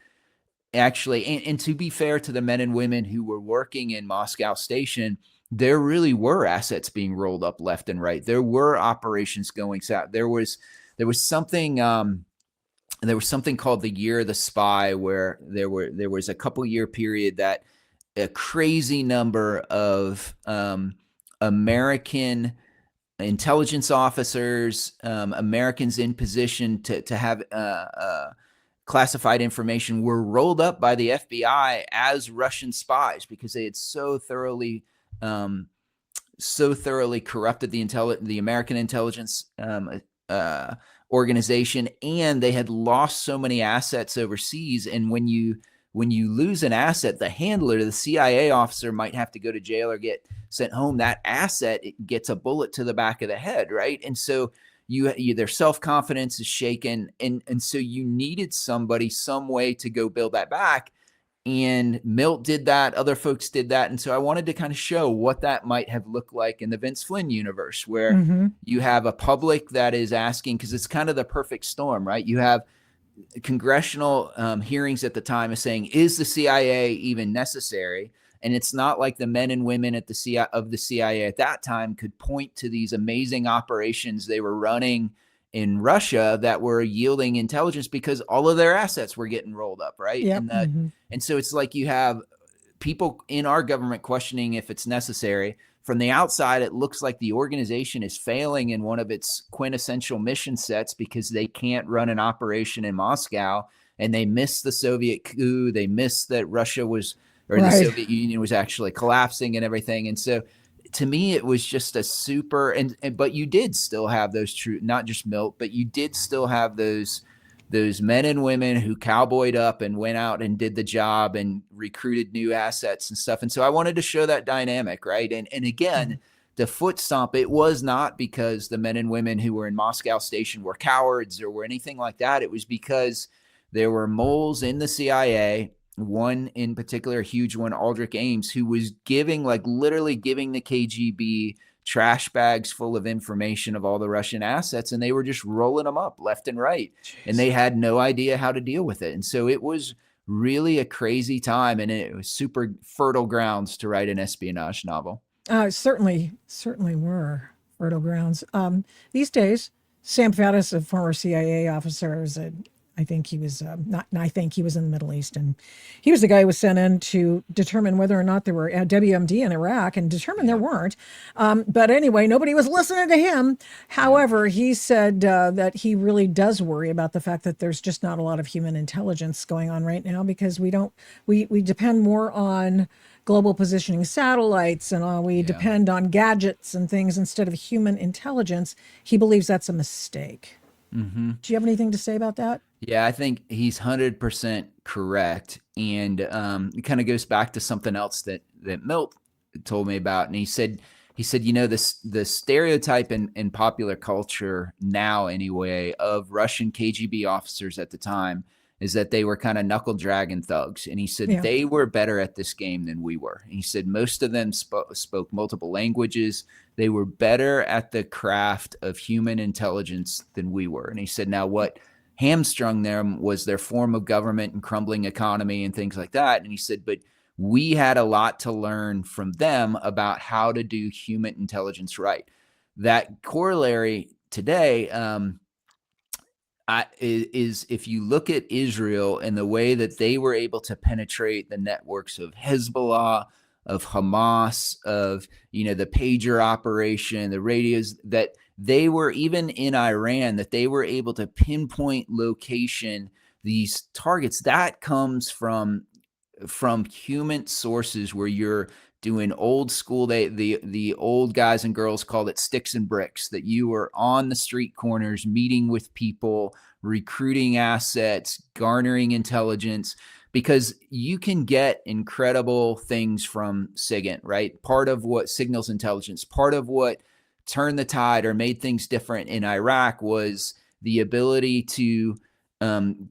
actually, and to be fair to the men and women who were working in Moscow Station, there really were assets being rolled up left and right. There were operations going south. There was something called the Year of the Spy, where there was a couple year period that a crazy number of American intelligence officers, Americans in position to have classified information, were rolled up by the FBI as Russian spies because they had so thoroughly corrupted the American intelligence organization, and they had lost so many assets overseas. And when you lose an asset, the handler, the CIA officer, might have to go to jail or get sent home. That asset gets a bullet to the back of the head, right? And so their self-confidence is shaken, and so you needed some way to go build that back. And Milt did that. Other folks did that. And so I wanted to kind of show what that might have looked like in the Vince Flynn universe, where you have a public that is asking, because it's kind of the perfect storm, right? You have congressional hearings at the time is saying, is the CIA even necessary? And it's not like the men and women at the CIA at that time could point to these amazing operations they were running in Russia that were yielding intelligence, because all of their assets were getting rolled up, right? Yep. And so it's like you have people in our government questioning if it's necessary. From the outside, it looks like the organization is failing in one of its quintessential mission sets because they can't run an operation in Moscow, and they miss the Soviet coup. They miss that Russia was, or the Soviet Union was actually collapsing and everything. And so to me, it was just a super, but you did still have those true, not just Milt, but you did still have those men and women who cowboyed up and went out and did the job and recruited new assets and stuff. And so I wanted to show that dynamic, right? And again, the foot stomp, it was not because the men and women who were in Moscow Station were cowards or were anything like that. It was because there were moles in the CIA, one in particular, a huge one, Aldrich Ames, who was literally giving the KGB trash bags full of information of all the Russian assets, and they were just rolling them up left and right. Jeez. And they had no idea how to deal with it. And so it was really a crazy time, and it was super fertile grounds to write an espionage novel. Certainly were fertile grounds. These days, Sam Faddis, a former CIA officer, is a I think he was not. I think he was in the Middle East, and he was the guy who was sent in to determine whether or not there were WMD in Iraq, and determined there weren't. But anyway, nobody was listening to him. However, he said that he really does worry about the fact that there's just not a lot of human intelligence going on right now, because we depend more on global positioning satellites, and we depend on gadgets and things instead of human intelligence. He believes that's a mistake. Mm-hmm. Do you have anything to say about that? Yeah, I think he's 100% correct. And it kind of goes back to something else that Milt told me about. And he said, the stereotype in popular culture now, anyway, of Russian KGB officers at the time is that they were kind of knuckle dragging thugs. And he said they were better at this game than we were. And he said most of them spoke multiple languages. They were better at the craft of human intelligence than we were. And he said, now what hamstrung them was their form of government and crumbling economy and things like that. And he said, but we had a lot to learn from them about how to do human intelligence right. That corollary today is if you look at Israel and the way that they were able to penetrate the networks of Hezbollah, of Hamas, of the pager operation, the radios, that they were, even in Iran, that they were able to pinpoint location, these targets, that comes from human sources, where you're doing old school. The old guys and girls called it sticks and bricks, that you were on the street corners, meeting with people, recruiting assets, garnering intelligence, because you can get incredible things from SIGINT, right? Part of what signals intelligence, part of what turned the tide or made things different in Iraq was the ability to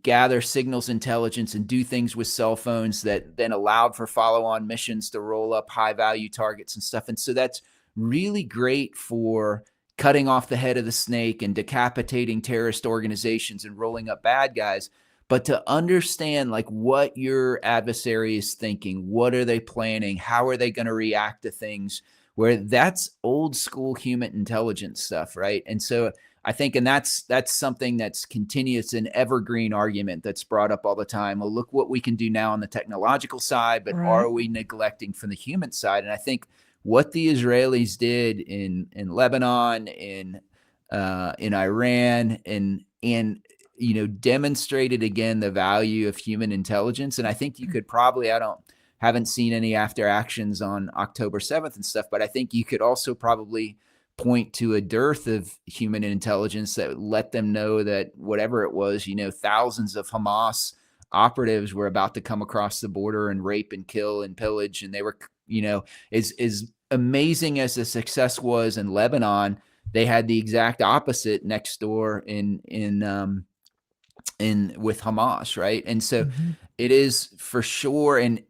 gather signals intelligence and do things with cell phones that then allowed for follow-on missions to roll up high-value targets and stuff. And so that's really great for cutting off the head of the snake and decapitating terrorist organizations and rolling up bad guys. But to understand like what your adversary is thinking, what are they planning, how are they going to react to things, where that's old school human intelligence stuff, right? And so I think, and that's something that's continuous, an evergreen argument that's brought up all the time. Well, look what we can do now on the technological side, but are we neglecting from the human side? And I think what the Israelis did in Lebanon, in Iran, and demonstrated again the value of human intelligence. And I think you could probably, haven't seen any after actions on October 7th and stuff, but I think you could also probably point to a dearth of human intelligence that let them know that whatever it was, thousands of Hamas operatives were about to come across the border and rape and kill and pillage. And they were, as amazing as the success was in Lebanon, they had the exact opposite next door in with Hamas, right? And so it is for sure, and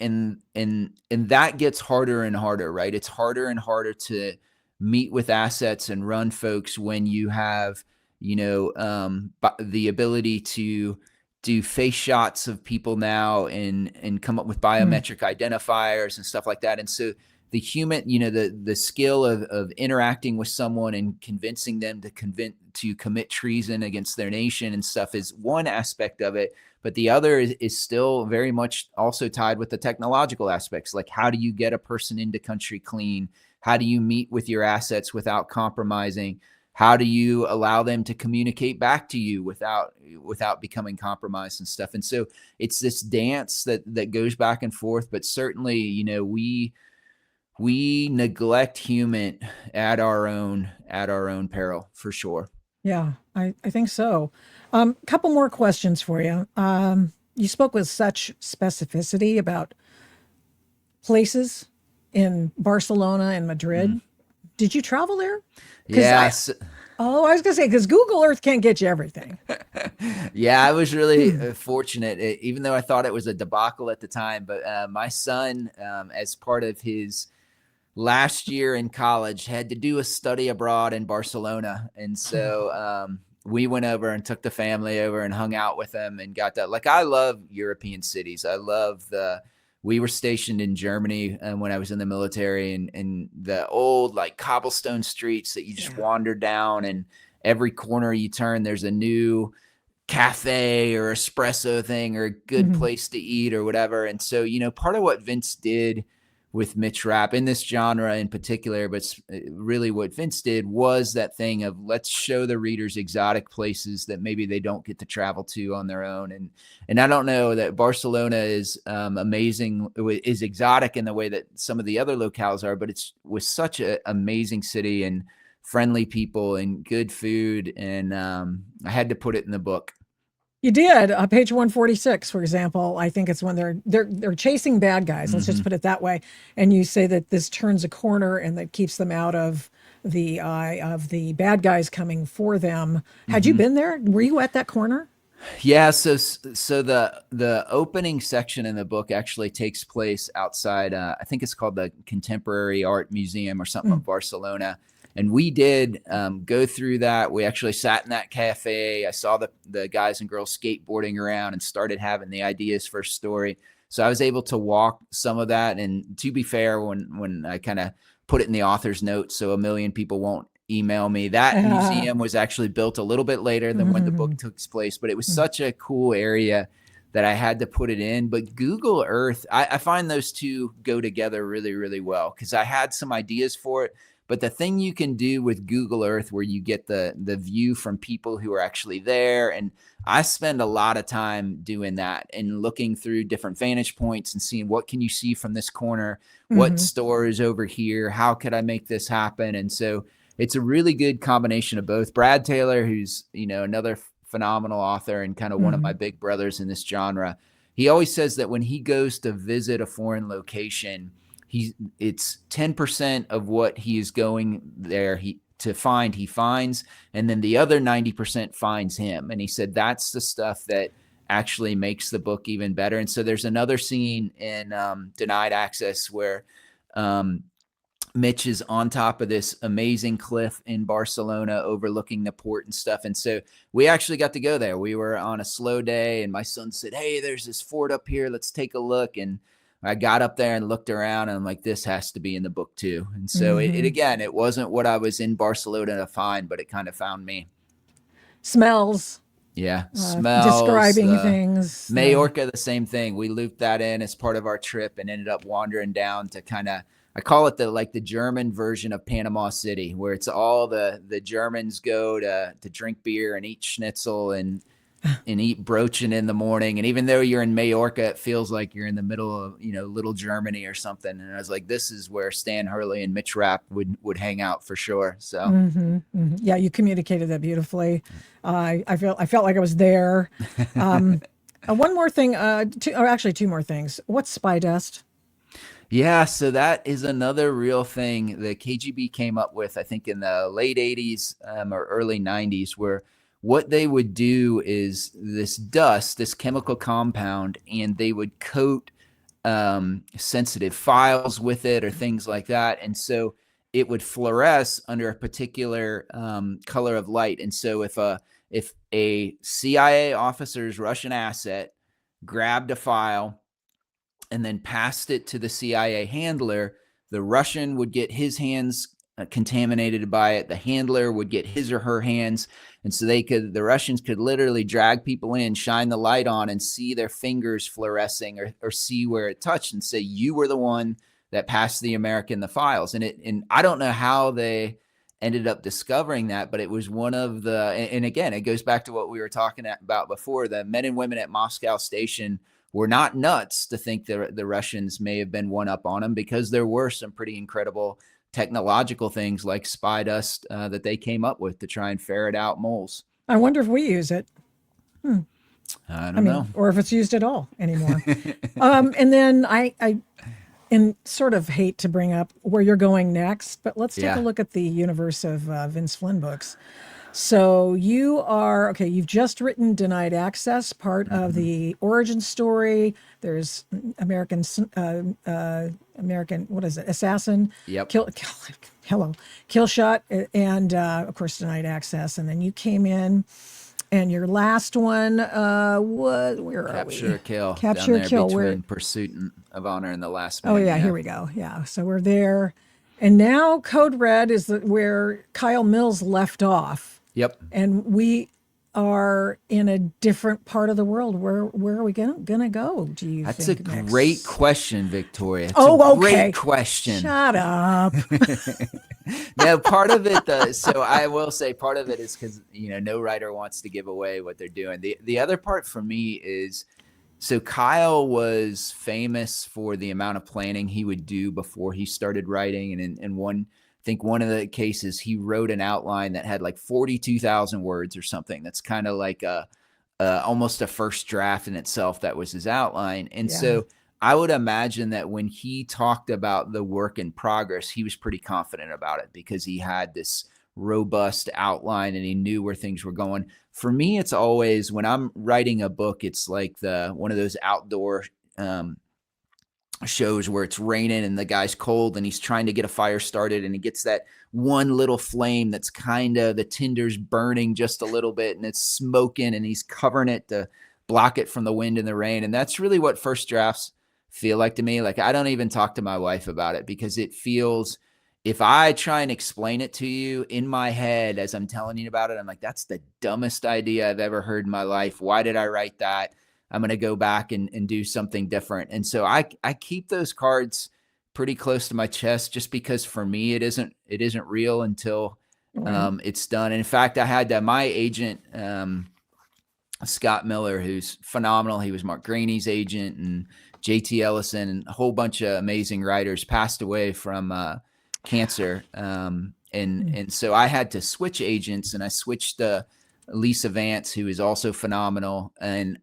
that gets harder and harder, right? It's harder and harder to meet with assets and run folks when you have, the ability to do face shots of people now and come up with biometric identifiers and stuff like that. And so the human, the skill of interacting with someone and convincing them to commit treason against their nation and stuff is one aspect of it. But the other is still very much also tied with the technological aspects. Like, how do you get a person into country clean? How do you meet with your assets without compromising? How do you allow them to communicate back to you without becoming compromised and stuff? And so it's this dance that goes back and forth. But certainly, we neglect human at our own peril, for sure. Yeah, I think so. Couple more questions for you. You spoke with such specificity about places in Barcelona and Madrid. Did you travel there? Yes. I was going to say, because Google Earth can't get you everything. Yeah, I was really fortunate, even though I thought it was a debacle at the time. But my son, as part of his last year in college, had to do a study abroad in Barcelona. And so we went over and took the family over and hung out with them and got that. Like, I love European cities. I love we were stationed in Germany when I was in the military, and the old like cobblestone streets that you just wander down, and every corner you turn, there's a new cafe or espresso thing or a good place to eat or whatever. And so, part of what Vince did with Mitch Rapp in this genre in particular, but really what Vince did was that thing of let's show the readers exotic places that maybe they don't get to travel to on their own. And I don't know that Barcelona is amazing, is exotic in the way that some of the other locales are, but it's was such an amazing city and friendly people and good food. And I had to put it in the book. You did. Page 146, for example, I think it's when they're chasing bad guys. Let's just put it that way. And you say that this turns a corner and that keeps them out of the eye of the bad guys coming for them. Had you been there? Were you at that corner? Yeah, so the opening section in the book actually takes place outside. I think it's called the Contemporary Art Museum or something of Barcelona. And we did go through that. We actually sat in that cafe. I saw the guys and girls skateboarding around and started having the ideas for a story. So I was able to walk some of that. And to be fair, when I kind of put it in the author's notes so a million people won't email me, that museum was actually built a little bit later than when the book took place. But it was such a cool area that I had to put it in. But Google Earth, I find those two go together really, really well because I had some ideas for it. But the thing you can do with Google Earth where you get the view from people who are actually there, and I spend a lot of time doing that and looking through different vantage points and seeing what can you see from this corner, what store is over here, how could I make this happen? And so it's a really good combination of both. Brad Taylor, who's another phenomenal author and kind of one of my big brothers in this genre, he always says that when he goes to visit a foreign location, it's 10% of what he is going there to find, he finds, and then the other 90% finds him. And he said that's the stuff that actually makes the book even better. And so there's another scene in Denied Access where Mitch is on top of this amazing cliff in Barcelona overlooking the port and stuff. And so we actually got to go there. We were on a slow day and my son said, "Hey, there's this fort up here. Let's take a look." And I got up there and looked around and I'm like, this has to be in the book too. And so it wasn't what I was in Barcelona to find, but it kind of found me. Smells. Yeah. Smells. Describing things. Majorca, the same thing. We looped that in as part of our trip and ended up wandering down to kind of, I call it the German version of Panama City, where it's all the Germans go to drink beer and eat schnitzel and eat brochen in the morning. And even though you're in Majorca, it feels like you're in the middle of, little Germany or something. And I was like, this is where Stan Hurley and Mitch Rapp would hang out for sure. So yeah, you communicated that beautifully. I felt like I was there. One more thing, two more things. What's spy dust? Yeah, so that is another real thing the KGB came up with, I think in the late 80s or early 90s, where what they would do is this dust, this chemical compound, and they would coat sensitive files with it or things like that. And so it would fluoresce under a particular color of light. And so if a CIA officer's Russian asset grabbed a file and then passed it to the CIA handler, the Russian would get his hands contaminated by it. The handler would get his or her hands. And so the Russians could literally drag people in, shine the light on and see their fingers fluorescing or see where it touched and say, you were the one that passed the American the files. And I don't know how they ended up discovering that, but it was one of and again, it goes back to what we were talking about before. The men and women at Moscow Station were not nuts to think the Russians may have been one up on them, because there were some pretty incredible technological things like spy dust that they came up with to try and ferret out moles. I wonder if we use it. I don't know. Or if it's used at all anymore. And then I sort of hate to bring up where you're going next, but let's take a look at the universe of Vince Flynn books. So you've just written Denied Access, part of the origin story. There's American, what is it? Assassin. Yep. Kill Shot, and of course Denied Access. And then you came in, and your last one was, where are we? Capture or Kill. Capture or Kill. Between Pursuit of Honor and The Last Man. Oh yeah, here we go. Yeah, so we're there. And now Code Red is where Kyle Mills left off. Yep. And we are in a different part of the world, where are we gonna go, do you That's think, a great next? question, Victoria. It's a Oh, great okay. question. Shut up. Now, part of it, so I will say part of it is because, no writer wants to give away what they're doing. The other part for me is, so Kyle was famous for the amount of planning he would do before he started writing. And in I think one of the cases, he wrote an outline that had like 42,000 words or something. That's kind of like almost a first draft in itself. That was his outline. And Yeah. so I would imagine that when he talked about the work in progress, he was pretty confident about it because he had this robust outline and he knew where things were going. For me, it's always when I'm writing a book, it's like one of those outdoor shows where it's raining and the guy's cold and he's trying to get a fire started and he gets that one little flame that's kind of the tinder's burning just a little bit and it's smoking and he's covering it to block it from the wind and the rain. And that's really what first drafts feel like to me. Like, I don't even talk to my wife about it because it feels, if I try and explain it to you in my head as I'm telling you about it, I'm like, that's the dumbest idea I've ever heard in my life. Why did I write that? I'm going to go back and do something different. And so I keep those cards pretty close to my chest just because for me, it isn't real until it's done. And in fact, I had my agent, Scott Miller, who's phenomenal. He was Mark Graney's agent, and JT Ellison and a whole bunch of amazing writers passed away from cancer. And so I had to switch agents, and I switched to Lisa Vance, who is also phenomenal. And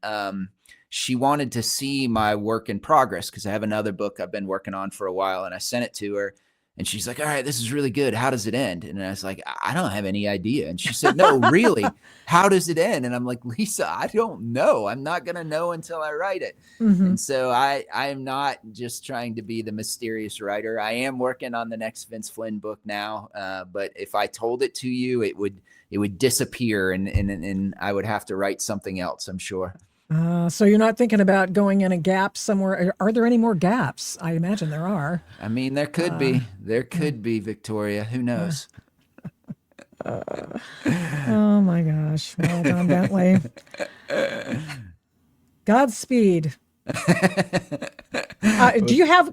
she wanted to see my work in progress because I have another book I've been working on for a while, and I sent it to her. And she's like, all right, this is really good. How does it end? And I was like, I don't have any idea. And she said, no, really, how does it end? And I'm like, Lisa, I don't know. I'm not going to know until I write it. And so I'm not just trying to be the mysterious writer. I am working on the next Vince Flynn book now. But if I told it to you, it would disappear and I would have to write something else, I'm sure. So you're not thinking about going in a gap somewhere? Are there any more gaps? I imagine there are. I mean, there could be. There could be, Victoria. Who knows? Oh, my gosh. Well, Don Bentley. Godspeed. Do you have,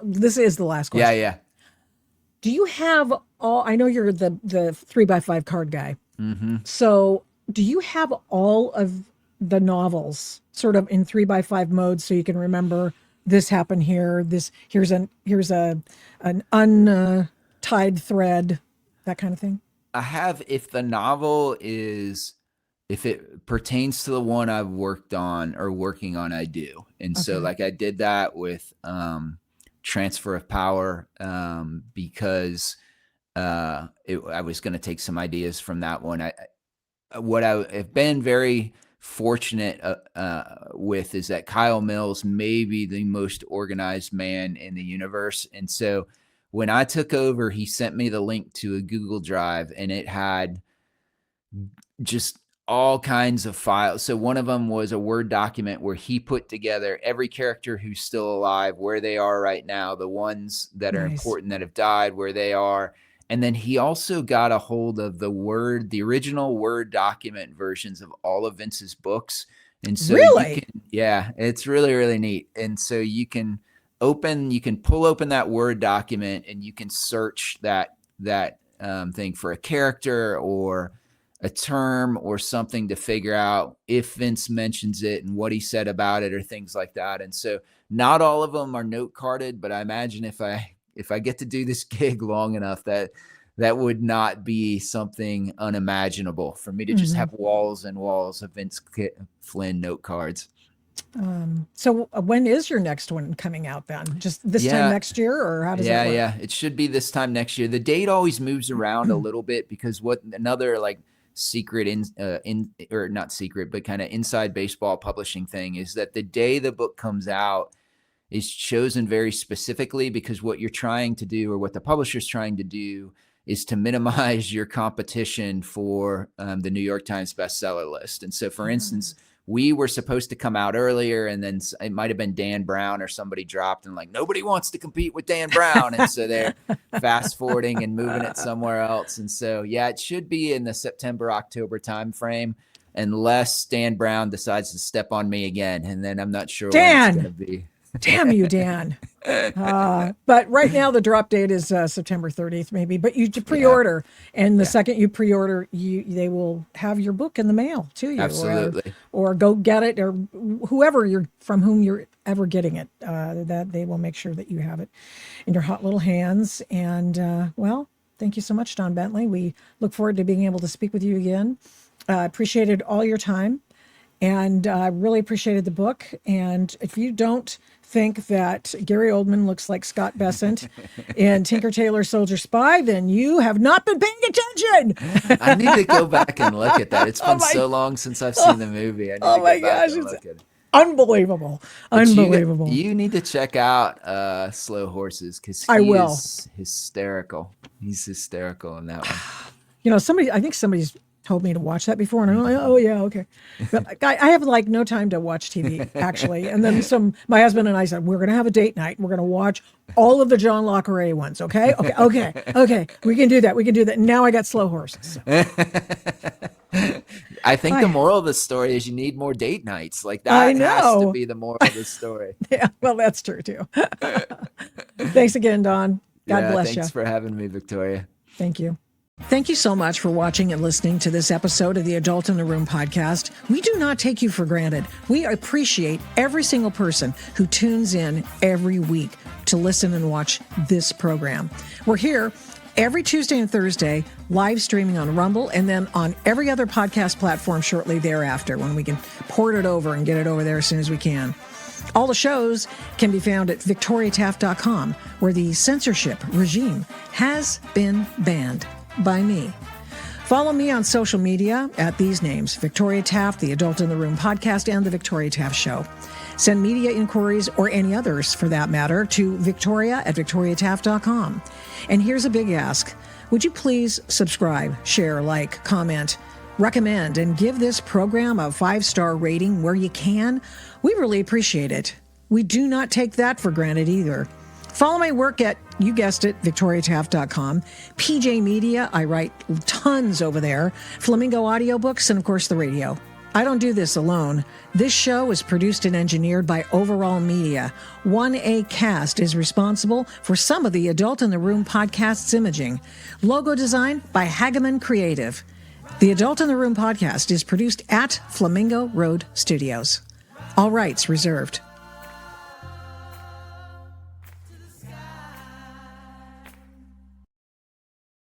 this is the last question. Yeah. Do you have I know you're the 3x5 card guy. So do you have all of the novels sort of in 3x5 mode so you can remember this happened here, here's an untied thread, that kind of thing? I have, if it pertains to the one I've worked on or working on, I do. And so like I did that with Transfer of Power because I was going to take some ideas from that one. What I have been very fortunate with is that Kyle Mills may be the most organized man in the universe. And so when I took over, he sent me the link to a Google Drive and it had just all kinds of files. So one of them was a Word document where he put together every character who's still alive, where they are right now, the ones that are important that have died, where they are. And then he also got a hold of the original Word document versions of all of Vince's books. And so it's really, really neat. And so you can pull open that Word document and you can search that thing for a character or a term or something to figure out if Vince mentions it and what he said about it or things like that. And so not all of them are note carded, but I imagine if I get to do this gig long enough, that would not be something unimaginable for me to just have walls and walls of Vince Flynn note cards. So when is your next one coming out then? Just this time next year, or how does that work? Yeah, it should be this time next year. The date always moves around a little bit because another like secret or not secret, but kind of inside baseball publishing thing is that the day the book comes out is chosen very specifically because what you're trying to do or what the publisher's trying to do is to minimize your competition for the New York Times bestseller list. And so, for instance, we were supposed to come out earlier and then it might have been Dan Brown or somebody dropped and like, nobody wants to compete with Dan Brown. And so they're fast forwarding and moving it somewhere else. And so, yeah, it should be in the September, October timeframe. unless Dan Brown decides to step on me again, and then I'm not sure Dan! when it's going to be. Damn you, Dan. But right now the drop date is September 30th, maybe. But you pre-order, and the second you pre-order, they will have your book in the mail to you. Absolutely. Or go get it, or whoever from whom you're ever getting it. That they will make sure that you have it in your hot little hands. And well, thank you so much, Don Bentley. We look forward to being able to speak with you again. Appreciated all your time. And I really appreciated the book. And if you don't think that Gary Oldman looks like Scott Bessent in Tinker Tailor Soldier Spy, then you have not been paying attention. I need to go back and look at that. It's been so long since I've seen the movie. I need to go back and look at it. Unbelievable. Unbelievable. You need to check out Slow Horses, because is hysterical. He's hysterical in that one. I think somebody's told me to watch that before, and I'm like, oh yeah, okay. But I have like no time to watch TV actually. And then my husband and I said, we're going to have a date night. We're going to watch all of the John Le Carre ones. Okay. We can do that. And now I got Slow Horses. So. I think the moral of the story is you need more date nights. Like that has to be the moral of the story. Yeah. Well, that's true too. Thanks again, Don. God bless you. Thanks for having me, Victoria. Thank you. Thank you so much for watching and listening to this episode of the Adult in the Room podcast. We do not take you for granted. We appreciate every single person who tunes in every week to listen and watch this program. We're here every Tuesday and Thursday, live streaming on Rumble, and then on every other podcast platform shortly thereafter, when we can port it over and get it over there as soon as we can. All the shows can be found at victoriataft.com, where the censorship regime has been banned by me. Follow me on social media at these names: Victoria Taft, the Adult in the Room podcast, and the Victoria Taft Show. Send media inquiries, or any others for that matter, to victoria@victoriataft.com. And here's a big ask. Would you please subscribe, share, like, comment, recommend, and give this program a 5-star rating where you can? We really appreciate it. We do not take that for granted either. Follow my work at, you guessed it, victoriataft.com. PJ Media, I write tons over there. Flamingo Audiobooks, and of course the radio. I don't do this alone. This show is produced and engineered by Overall Media. 1A Cast is responsible for some of the Adult in the Room podcast's imaging. Logo design by Hageman Creative. The Adult in the Room podcast is produced at Flamingo Road Studios. All rights reserved.